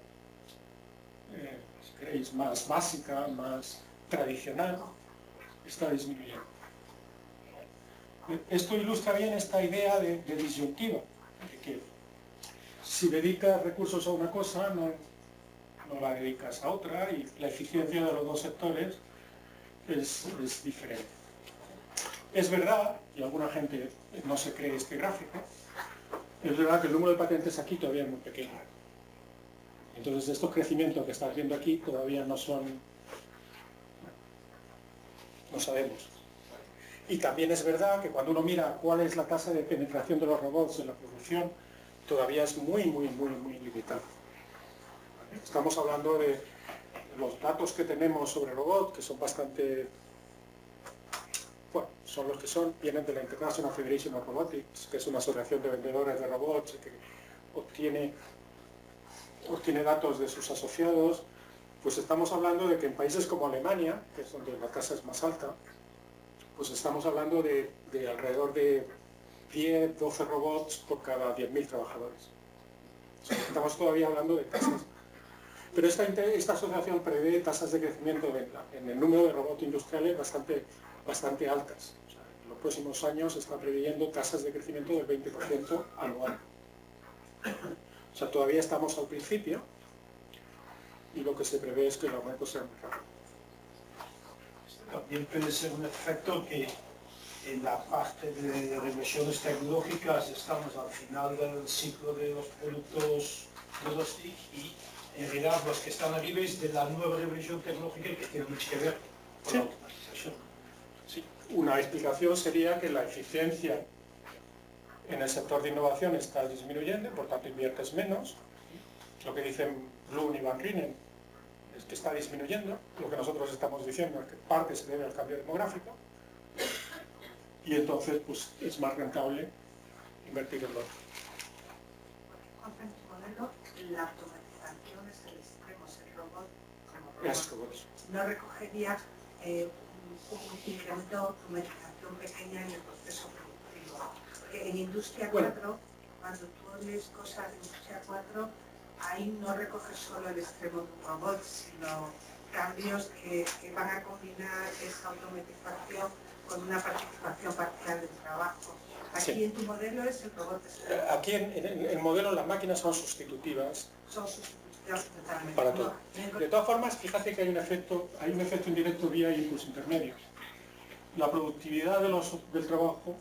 si queréis, más básica, más tradicional, está disminuyendo. Esto ilustra bien esta idea de disyuntiva, de que si dedicas recursos a una cosa, no la dedicas a otra, y la eficiencia de los dos sectores es diferente. Es verdad, y alguna gente no se cree este gráfico, es verdad que el número de patentes aquí todavía es muy pequeño. Entonces estos crecimientos que estás viendo aquí todavía no sabemos. Y también es verdad que cuando uno mira cuál es la tasa de penetración de los robots en la producción, todavía es muy limitada. Estamos hablando de los datos que tenemos sobre robots, que son bastante... Bueno, son los que son, vienen de la International Federation of Robotics, que es una asociación de vendedores de robots que obtiene datos de sus asociados. Pues estamos hablando de que en países como Alemania, que es donde la tasa es más alta, pues estamos hablando de alrededor de 10, 12 robots por cada 10.000 trabajadores. O sea, estamos todavía hablando de tasas. Pero esta asociación prevé tasas de crecimiento en el número de robots industriales bastante altas. O sea, en los próximos años está preveyendo tasas de crecimiento del 20% anual. O sea, todavía estamos al principio y lo que se prevé es que el aumento sea muy rápido. También puede ser un efecto que en la parte de reversiones tecnológicas estamos al final del ciclo de los productos de los TIC y en realidad los que están arriba es de la nueva reversión tecnológica que tiene mucho que ver con la automatización. Sí. Una explicación sería que la eficiencia en el sector de innovación está disminuyendo, por tanto inviertes menos. Lo que dicen Bloom y Van Rinen es que está disminuyendo. Lo que nosotros estamos diciendo es que parte se debe al cambio demográfico y entonces pues es más rentable invertir en lo otro. En tu modelo, la automatización es el extremo, es el robot como robot. Es robots. No recogería un incremento de automatización pequeña en el proceso productivo. Porque en Industria 4, cuando tú lees cosas de Industria 4, ahí no recoges solo el extremo de un robot, sino cambios que van a combinar esa automatización con una participación parcial del trabajo. Aquí sí. En tu modelo es el robot. Aquí en el modelo las máquinas son sustitutivas. Son sustitutivas totalmente. Para todo. De todas formas, fíjate que hay un efecto indirecto vía impulsos intermedios. La productividad del trabajo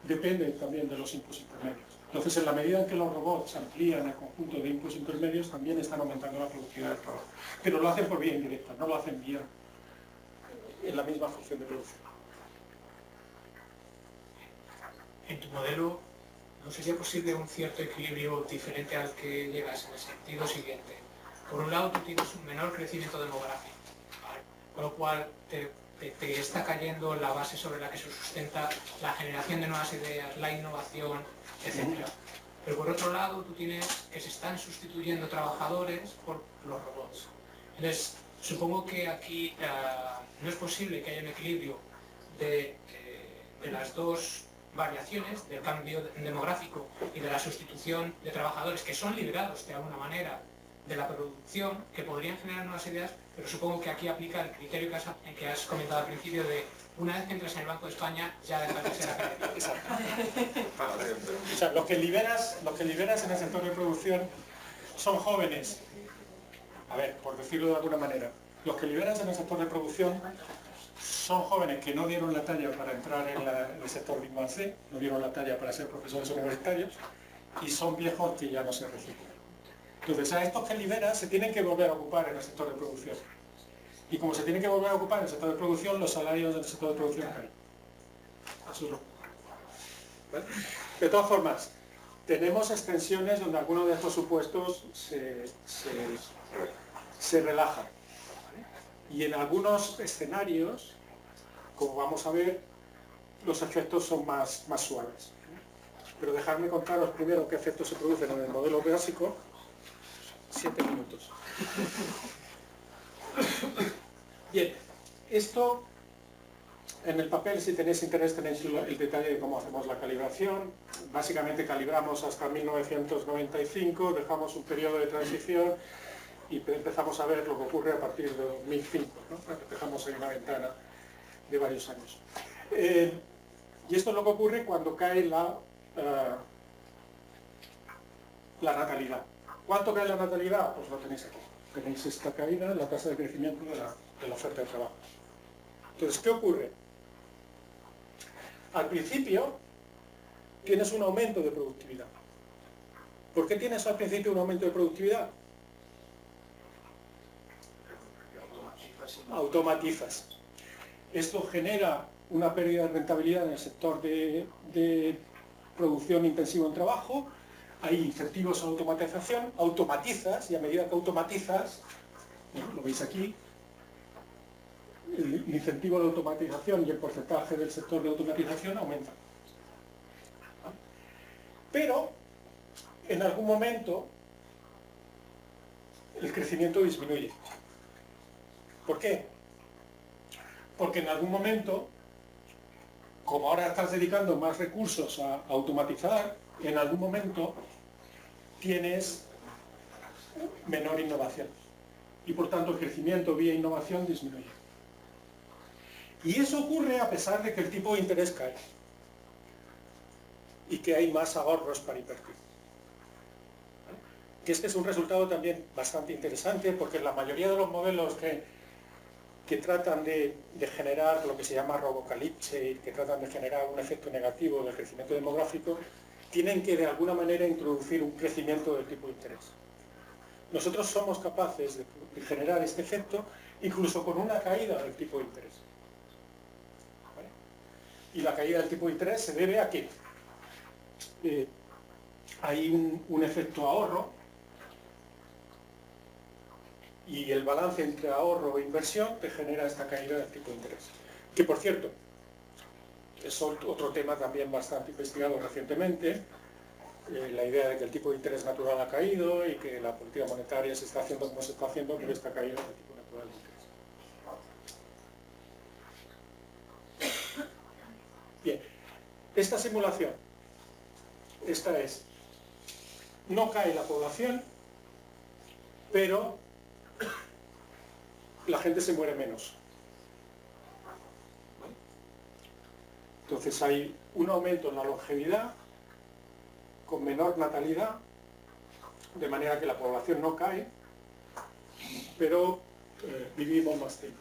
depende también de los impulsos intermedios. Entonces, en la medida en que los robots amplían el conjunto de impulsos intermedios, también están aumentando la productividad del trabajo. Pero lo hacen por vía indirecta, no lo hacen vía en la misma función de producción. En tu modelo, ¿no sería posible un cierto equilibrio diferente al que llegas en el sentido siguiente? Por un lado, tú tienes un menor crecimiento demográfico, ¿vale? Con lo cual te está cayendo la base sobre la que se sustenta la generación de nuevas ideas, la innovación, etc. Pero por otro lado, tú tienes que se están sustituyendo trabajadores por los robots. Entonces, supongo que aquí no es posible que haya un equilibrio de las dos variaciones, del cambio demográfico y de la sustitución de trabajadores que son liberados de alguna manera de la producción, que podrían generar nuevas ideas, pero supongo que aquí aplica el criterio que has comentado al principio de una vez que entras en el Banco de España ya dejas de ser académico. O sea, los que liberas en el sector de producción son jóvenes. A ver, por decirlo de alguna manera, los que liberas en el sector de producción son jóvenes que no dieron la talla para entrar en el sector de I+D, no dieron la talla para ser profesores universitarios, y son viejos que ya no se reciclan. Entonces, a estos que liberas se tienen que volver a ocupar en el sector de producción. Y como se tienen que volver a ocupar en el sector de producción, los salarios del sector de producción caen. Eso es lo. ¿Vale? De todas formas, tenemos extensiones donde algunos de estos supuestos se relajan. ¿Vale? Y en algunos escenarios, como vamos a ver, los efectos son más suaves. Pero dejadme contaros primero qué efectos se producen en el modelo básico. 7 minutos. Bien, esto en el papel, si tenéis interés, tenéis el detalle de cómo hacemos la calibración. Básicamente calibramos hasta 1995, dejamos un periodo de transición y empezamos a ver lo que ocurre a partir de 2005, ¿no? Dejamos ahí una ventana de varios años. Y esto es lo que ocurre cuando cae la natalidad. ¿Cuánto cae la natalidad? Pues lo tenéis aquí. Tenéis esta caída en la tasa de crecimiento de la oferta de trabajo. Entonces, ¿qué ocurre? Al principio tienes un aumento de productividad. ¿Por qué tienes al principio un aumento de productividad? Automatizas. Esto genera una pérdida de rentabilidad en el sector de producción intensivo en trabajo. Hay incentivos a la automatización, automatizas, y a medida que automatizas, lo veis aquí, el incentivo de automatización y el porcentaje del sector de automatización aumenta. Pero, en algún momento, el crecimiento disminuye. ¿Por qué? Porque en algún momento, como ahora estás dedicando más recursos a automatizar, en algún momento tienes menor innovación. Y por tanto el crecimiento vía innovación disminuye. Y eso ocurre a pesar de que el tipo de interés cae. Y que hay más ahorros para invertir. ¿Vale? Que este es un resultado también bastante interesante porque la mayoría de los modelos que tratan de generar lo que se llama robocalipse y que tratan de generar un efecto negativo del crecimiento demográfico, tienen que de alguna manera introducir un crecimiento del tipo de interés. Nosotros somos capaces de generar este efecto incluso con una caída del tipo de interés. ¿Vale? Y la caída del tipo de interés se debe a que hay un efecto ahorro y el balance entre ahorro e inversión te genera esta caída del tipo de interés. Que por cierto, es otro tema también bastante investigado recientemente, la idea de que el tipo de interés natural ha caído y que la política monetaria se está haciendo como se está haciendo por esta caída del tipo natural de interés. Bien, esta simulación, esta es, no cae la población, pero la gente se muere menos. Entonces hay un aumento en la longevidad con menor natalidad, de manera que la población no cae, pero vivimos más tiempo.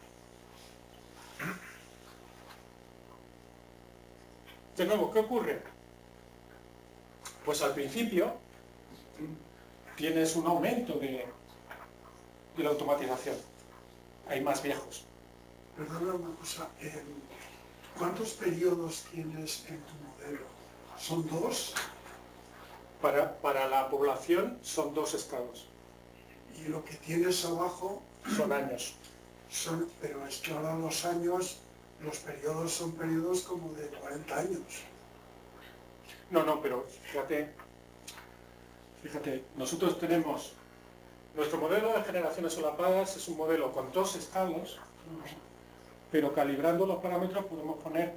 De nuevo, ¿qué ocurre? Pues al principio tienes un aumento de la automatización. Hay más viejos. Perdona una cosa, ¿cuántos periodos tienes en tu modelo? ¿Son 2? Para la población son 2 estados. Y lo que tienes abajo son años. Pero es que ahora los años, los periodos son periodos como de 40 años. No, pero fíjate, nosotros tenemos, nuestro modelo de generaciones solapadas es un modelo con 2 estados, pero calibrando los parámetros podemos poner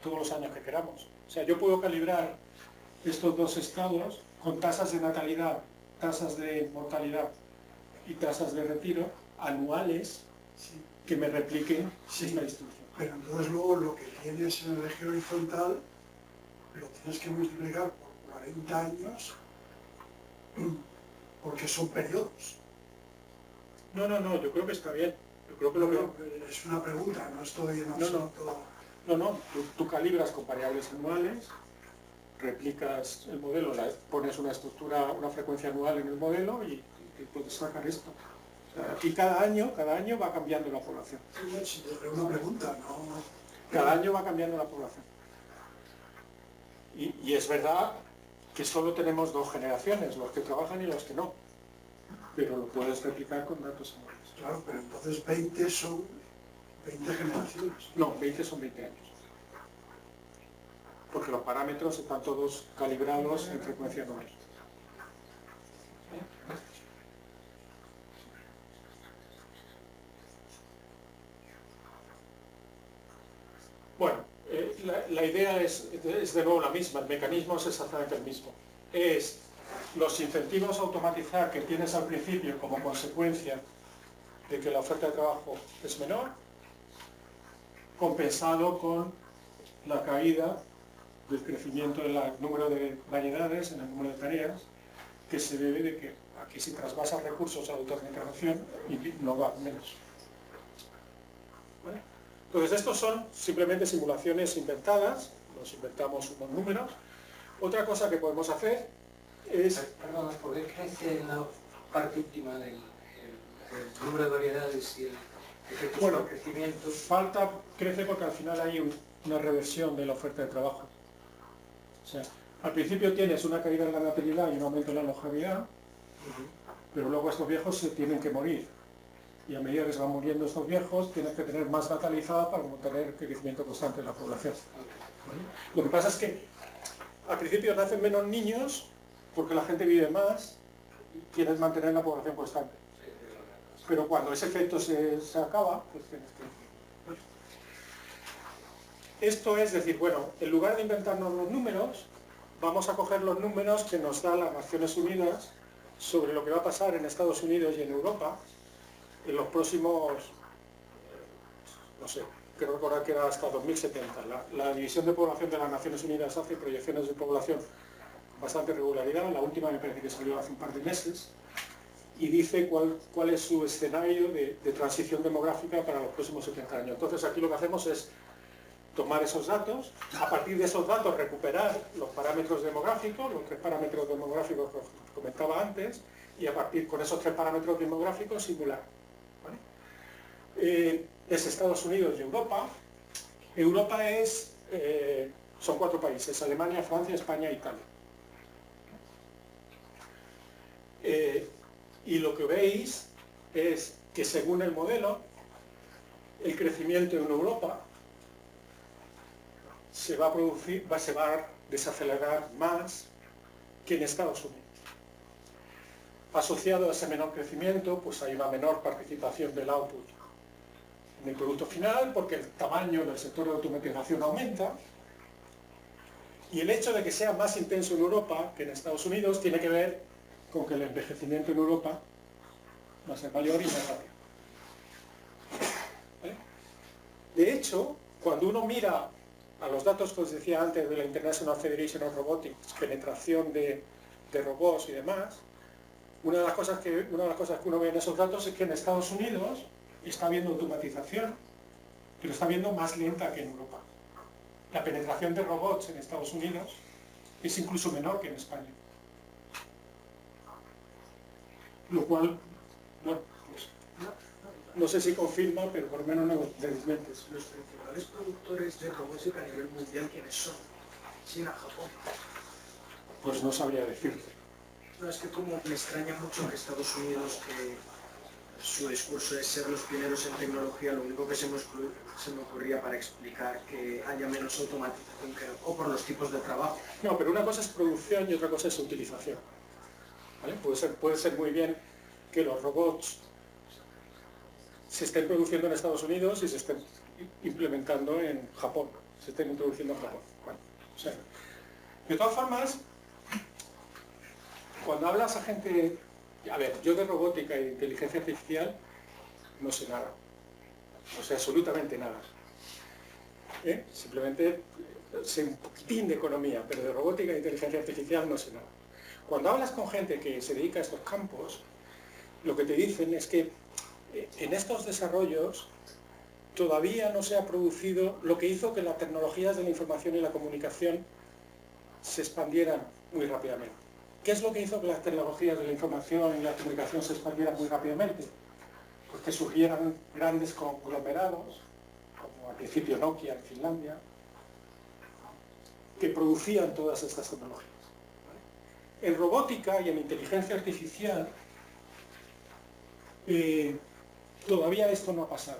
todos los años que queramos. O sea, yo puedo calibrar estos 2 estados con tasas de natalidad, tasas de mortalidad y tasas de retiro anuales que me repliquen esta distribución. Pero entonces luego lo que tienes en el eje horizontal lo tienes que multiplicar por 40 años porque son periodos. No, yo creo que está bien. Yo creo que es una pregunta, no estoy en absoluto... No, tú calibras con variables anuales, replicas el modelo, pones una estructura, una frecuencia anual en el modelo y puedes sacar esto. O sea, y cada año va cambiando la población. Sí, una pregunta, ¿no? Cada año va cambiando la población. Y es verdad que solo tenemos 2 generaciones, los que trabajan y los que no. Pero lo puedes replicar con datos anuales. Claro, pero entonces 20 son 20 generaciones. No, 20 son 20 años. Porque los parámetros están todos calibrados en frecuencia anual. Bueno, la idea es de nuevo la misma, el mecanismo es exactamente el mismo. Es los incentivos a automatizar que tienes al principio como consecuencia de que la oferta de trabajo es menor, compensado con la caída del crecimiento del número de variedades, en el número de tareas, que se debe de que aquí si trasvasas recursos a la automatización no va menos. ¿Vale? Entonces estos son simplemente simulaciones inventadas, nos inventamos unos números. Otra cosa que podemos hacer es... Perdón, ¿por qué crece la parte última del número de variedades y el efecto sobre el crecimiento? Crece porque al final hay una reversión de la oferta de trabajo. O sea, al principio tienes una caída en la natalidad y un aumento en la longevidad, pero luego estos viejos se tienen que morir. Y a medida que se van muriendo estos viejos, tienes que tener más natalizada para mantener crecimiento constante en la población. ¿Vale? Lo que pasa es que al principio nacen menos niños porque la gente vive más y quieres mantener la población constante. Pero cuando ese efecto se acaba, pues tienes que... Esto es decir, bueno, en lugar de inventarnos los números, vamos a coger los números que nos dan las Naciones Unidas sobre lo que va a pasar en Estados Unidos y en Europa en los próximos, no sé, quiero recordar que era hasta 2070. La División de Población de las Naciones Unidas hace proyecciones de población con bastante regularidad, la última me parece que salió hace un par de meses, y dice cuál es su escenario de transición demográfica para los próximos 70 años. Entonces aquí lo que hacemos es tomar esos datos, a partir de esos datos recuperar los parámetros demográficos, los 3 parámetros demográficos que os comentaba antes, y a partir con esos 3 parámetros demográficos simular. ¿Vale? Es Estados Unidos y Europa. Europa son 4 países, Alemania, Francia, España e Italia. Y lo que veis es que según el modelo, el crecimiento en Europa se va a desacelerar más que en Estados Unidos. Asociado a ese menor crecimiento, pues hay una menor participación del output en el producto final, porque el tamaño del sector de automatización aumenta, y el hecho de que sea más intenso en Europa que en Estados Unidos tiene que ver con que el envejecimiento en Europa va a ser mayor y más rápido. ¿Vale? De hecho, cuando uno mira a los datos que os decía antes de la International Federation of Robotics, penetración de robots y demás, una de las cosas que uno ve en esos datos es que en Estados Unidos está habiendo automatización, pero está habiendo más lenta que en Europa. La penetración de robots en Estados Unidos es incluso menor que en España. Lo cual, bueno, pues, no sé si confirma, pero por lo menos no desmientes. Los principales productores de robótica a nivel mundial, ¿quiénes son? China, Japón. Pues no sabría decirte. No, es que como me extraña mucho que Estados Unidos, que su discurso es ser los pioneros en tecnología, lo único que se me ocurría para explicar que haya menos automatización o por los tipos de trabajo. No, pero una cosa es producción y otra cosa es utilización. ¿Vale? Puede ser muy bien que los robots se estén produciendo en Estados Unidos y se estén implementando en Japón, se estén introduciendo en Japón. Bueno, o sea, de todas formas, cuando hablas a gente... A ver, yo de robótica e inteligencia artificial no sé nada. No sé absolutamente nada. Simplemente sé un poquitín de economía, pero de robótica e inteligencia artificial no sé nada. Cuando hablas con gente que se dedica a estos campos, lo que te dicen es que en estos desarrollos todavía no se ha producido lo que hizo que las tecnologías de la información y la comunicación se expandieran muy rápidamente. ¿Qué es lo que hizo que las tecnologías de la información y la comunicación se expandieran muy rápidamente? Pues que surgieran grandes conglomerados, como al principio Nokia en Finlandia, que producían todas estas tecnologías. En robótica y en inteligencia artificial todavía esto no ha pasado.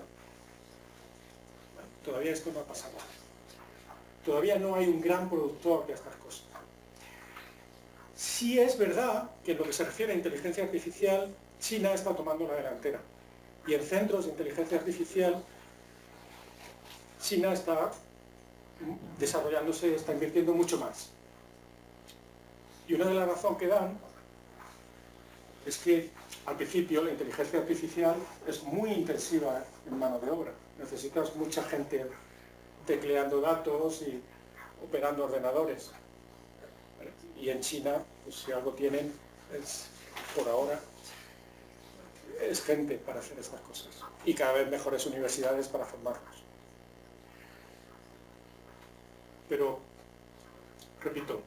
Todavía esto no ha pasado. Todavía no hay un gran productor de estas cosas. Sí es verdad que en lo que se refiere a inteligencia artificial, China está tomando la delantera. Y en centros de inteligencia artificial, China está desarrollándose, está invirtiendo mucho más. Y una de las razones que dan es que al principio la inteligencia artificial es muy intensiva en mano de obra. Necesitas mucha gente tecleando datos y operando ordenadores. Y en China, pues si algo tienen, es, por ahora, es gente para hacer estas cosas. Y cada vez mejores universidades para formarlos. Pero, repito,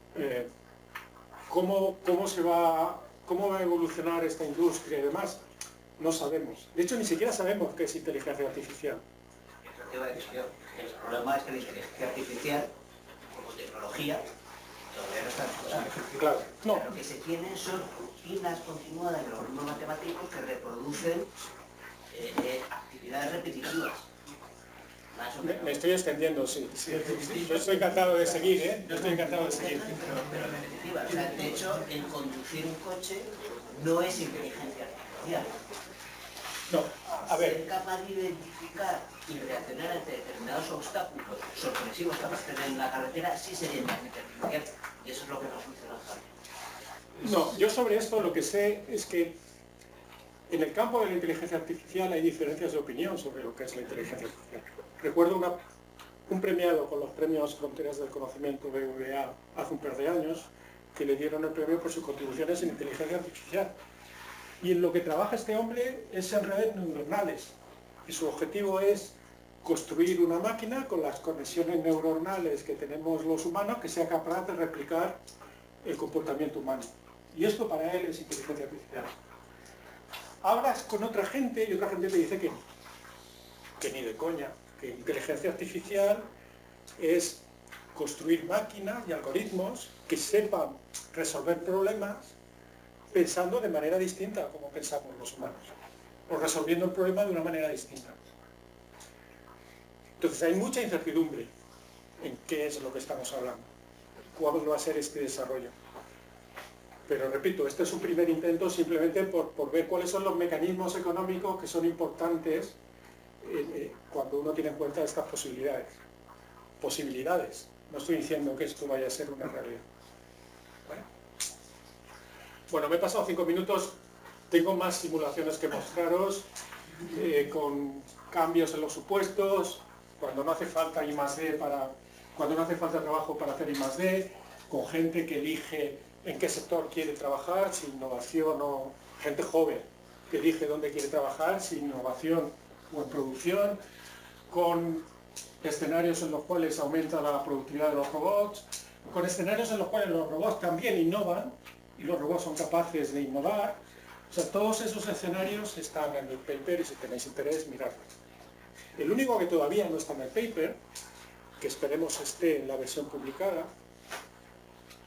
¿cómo va a evolucionar esta industria y demás? No sabemos. De hecho, ni siquiera sabemos qué es inteligencia artificial. Eso te iba a decir yo. El problema es que la inteligencia artificial, como tecnología, todavía no está explorada. Claro, no. Lo que se tienen son rutinas continuadas de los algoritmos matemáticos que reproducen actividades repetitivas. Me estoy extendiendo, sí. Yo estoy encantado de seguir, ¿eh? Yo estoy encantado de seguir. Pero repetitivas. O sea, de hecho, el conducir un coche no es inteligencia artificial. No, a ver. Ser capaz de identificar y reaccionar ante determinados obstáculos sorpresivos que aparecen en la carretera sí sería inteligencia artificial. Y eso es lo que no funciona hasta ahora. No, yo sobre esto lo que sé es que en el campo de la inteligencia artificial hay diferencias de opinión sobre lo que es la inteligencia artificial. Recuerdo un premiado con los premios Fronteras del Conocimiento BBVA hace un par de años que le dieron el premio por sus contribuciones en inteligencia artificial. Y en lo que trabaja este hombre es en redes neuronales. Y su objetivo es construir una máquina con las conexiones neuronales que tenemos los humanos que sea capaz de replicar el comportamiento humano. Y esto para él es inteligencia artificial. Hablas con otra gente y otra gente te dice que ni de coña, que inteligencia artificial es construir máquinas y algoritmos que sepan resolver problemas pensando de manera distinta a como pensamos los humanos, o resolviendo el problema de una manera distinta. Entonces hay mucha incertidumbre en qué es lo que estamos hablando, cuál va a ser este desarrollo. Pero repito, este es un primer intento simplemente por ver cuáles son los mecanismos económicos que son importantes cuando uno tiene en cuenta estas posibilidades. Posibilidades. No estoy diciendo que esto vaya a ser una realidad. Bueno, me he pasado 5 minutos. Tengo más simulaciones que mostraros, con cambios en los supuestos, cuando no hace falta I+D cuando no hace falta trabajo para hacer I+D, con gente que elige en qué sector quiere trabajar, si innovación o gente joven que elige dónde quiere trabajar, si innovación o en producción, con escenarios en los cuales aumenta la productividad de los robots, con escenarios en los cuales los robots también innovan y los robots son capaces de innovar. O sea, todos esos escenarios están en el paper y si tenéis interés, miradlo. El único que todavía no está en el paper, que esperemos esté en la versión publicada,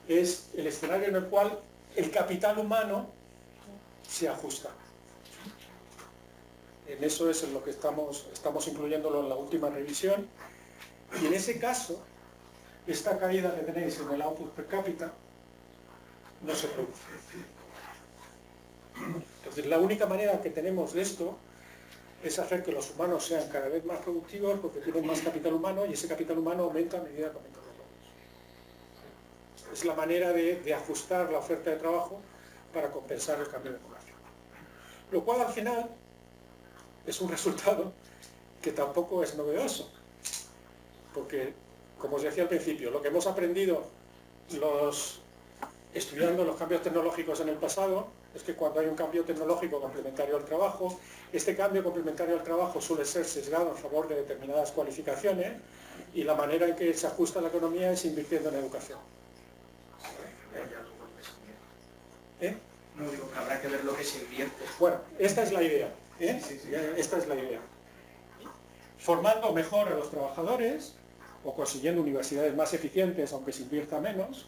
es el escenario en el cual el capital humano se ajusta. En eso es en lo que estamos incluyéndolo en la última revisión, y en ese caso, esta caída que tenéis en el output per cápita no se produce. Entonces, la única manera que tenemos de esto es hacer que los humanos sean cada vez más productivos porque tienen más capital humano y ese capital humano aumenta a medida que aumentan los robots. Es la manera de ajustar la oferta de trabajo para compensar el cambio de población. Lo cual al final es un resultado que tampoco es novedoso, porque, como os decía al principio, lo que hemos aprendido estudiando los cambios tecnológicos en el pasado es que cuando hay un cambio tecnológico complementario al trabajo, este cambio complementario al trabajo suele ser sesgado en favor de determinadas cualificaciones y la manera en que se ajusta la economía es invirtiendo en educación. No digo que habrá que ver lo que se invierte. Bueno, esta es la idea. Esta es la idea. Formando mejor a los trabajadores o consiguiendo universidades más eficientes, aunque se invierta menos,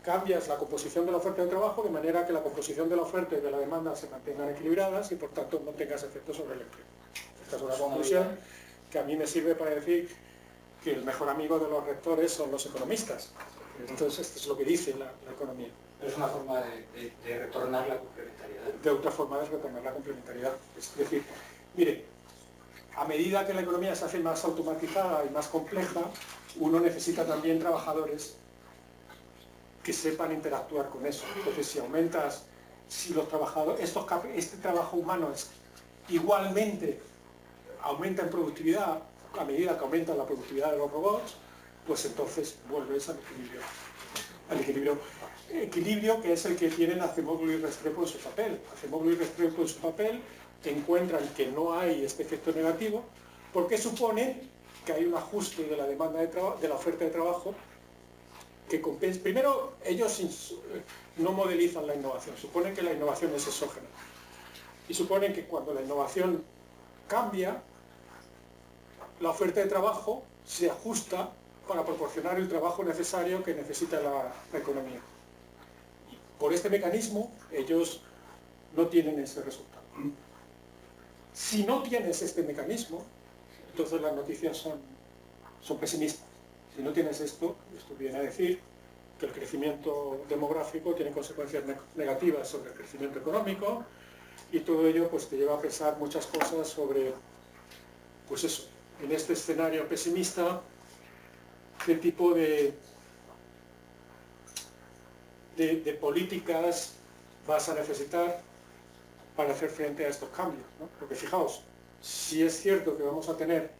cambias la composición de la oferta de trabajo de manera que la composición de la oferta y de la demanda se mantengan equilibradas y por tanto no tengas efectos sobre el empleo. Esta es una conclusión que a mí me sirve para decir que el mejor amigo de los rectores son los economistas. Entonces esto es lo que dice la economía. Es una forma de retornar la complementariedad. De otra forma de retornar la complementariedad. Es decir, mire, a medida que la economía se hace más automatizada y más compleja, uno necesita también trabajadores que sepan interactuar con eso. Entonces, si aumentas, si los trabajadores, este trabajo humano es igualmente aumenta en productividad a medida que aumenta la productividad de los robots, pues entonces vuelves al equilibrio. Equilibrio que es el que tienen Acemoglu y Restrepo en su papel. Acemoglu y Restrepo en su papel encuentran que no hay este efecto negativo porque supone que hay un ajuste de la demanda de la oferta de trabajo que compensa. Primero, ellos no modelizan la innovación, suponen que la innovación es exógena y suponen que cuando la innovación cambia, la oferta de trabajo se ajusta para proporcionar el trabajo necesario que necesita la economía. Por este mecanismo, ellos no tienen ese resultado. Si no tienes este mecanismo, entonces las noticias son pesimistas. Si no tienes esto viene a decir que el crecimiento demográfico tiene consecuencias negativas sobre el crecimiento económico y todo ello pues te lleva a pensar muchas cosas sobre, pues eso, en este escenario pesimista, qué tipo de políticas vas a necesitar para hacer frente a estos cambios, ¿no? Porque fijaos, si es cierto que vamos a tener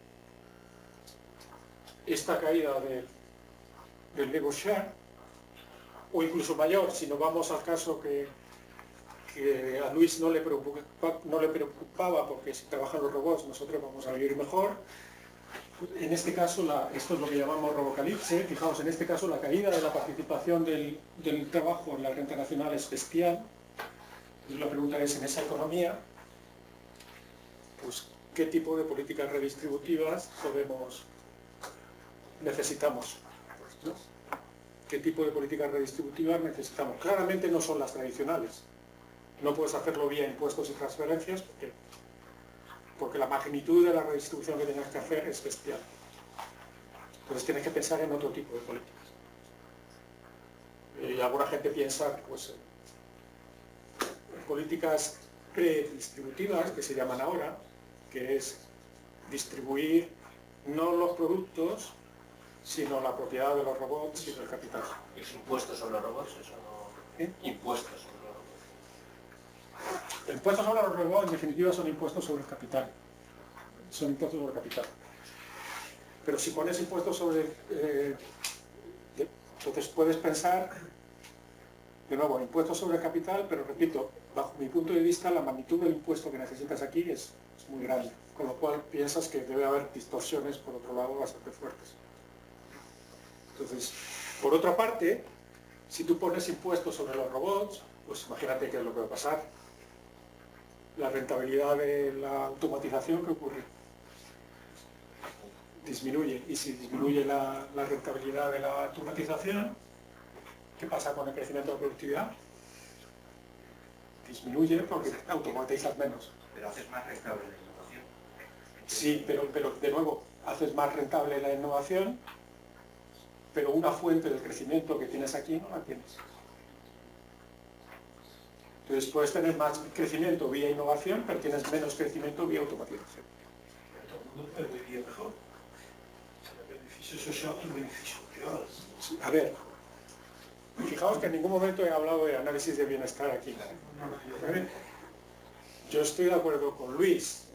esta caída del labor share, o incluso mayor, si nos vamos al caso que a Luis no le preocupaba porque si trabajan los robots nosotros vamos a vivir mejor. En este caso, esto es lo que llamamos robocalipse. Fijaos, en este caso la caída de la participación del trabajo en la renta nacional es bestial. Entonces la pregunta es, en esa economía, pues, ¿qué tipo de políticas redistributivas necesitamos? ¿No? ¿Qué tipo de políticas redistributivas necesitamos? Claramente no son las tradicionales. No puedes hacerlo vía impuestos y transferencias porque la magnitud de la redistribución que tienes que hacer es bestial. Entonces tienes que pensar en otro tipo de políticas. Y alguna gente piensa pues, en políticas predistributivas, que se llaman ahora, que es distribuir no los productos, sino la propiedad de los robots y del capital. ¿Es impuestos sobre los robots? Eso no... Impuestos sobre los robots. Impuestos sobre los robots, en definitiva, son impuestos sobre el capital. Son impuestos sobre el capital. Pero si pones impuestos sobre... entonces puedes pensar, de nuevo, impuestos sobre el capital, pero repito, bajo mi punto de vista, la magnitud del impuesto que necesitas aquí es muy grande. Con lo cual piensas que debe haber distorsiones, por otro lado, bastante fuertes. Entonces, por otra parte, si tú pones impuestos sobre los robots, pues imagínate qué es lo que va a pasar. La rentabilidad de la automatización, ¿qué ocurre? Disminuye. Y si disminuye la rentabilidad de la automatización, ¿qué pasa con el crecimiento de la productividad? Disminuye porque automatizas menos. Pero haces más rentable la innovación. Sí, pero de nuevo, haces más rentable la innovación, pero una fuente del crecimiento que tienes aquí no la tienes. Entonces puedes tener más crecimiento vía innovación, pero tienes menos crecimiento vía automatización. Todo el mundo perdería mejor. El beneficio social y el beneficio privado. A ver, fijaos que en ningún momento he hablado de análisis de bienestar aquí. Yo estoy de acuerdo con Luis.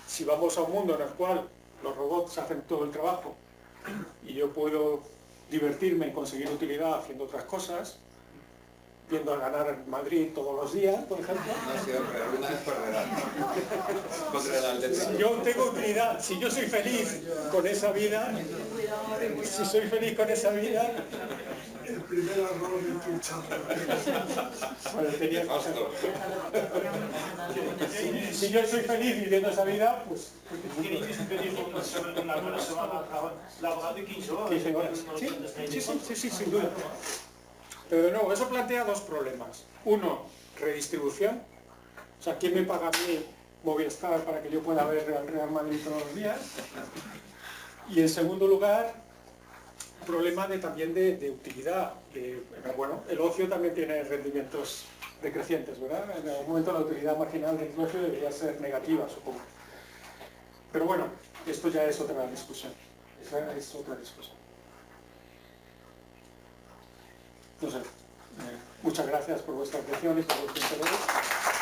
Si vamos a un mundo en el cual los robots hacen todo el trabajo y yo puedo divertirme y conseguir utilidad haciendo otras cosas, viendo a ganar en Madrid todos los días, por ejemplo. No siempre, alguna vez perderán. Si yo tengo utilidad, si yo soy feliz con esa vida, el primer error de tu charla. Bueno, tenía si yo soy feliz viviendo esa vida, pues... ¿Queréis pedir una buena semana laboral de 15 horas? 15 horas. Sí, sin duda. Pero de nuevo, eso plantea dos problemas. Uno, redistribución. O sea, ¿quién me paga a mí Movistar para que yo pueda ver al Real Madrid todos los días? Y en segundo lugar, problema también de utilidad. Bueno, el ocio también tiene rendimientos decrecientes, ¿verdad? En algún momento la utilidad marginal del ocio debería ser negativa, supongo. Pero bueno, esto ya es otra discusión. Esa es otra discusión. No sé, muchas gracias por vuestra atención y por vuestro interés.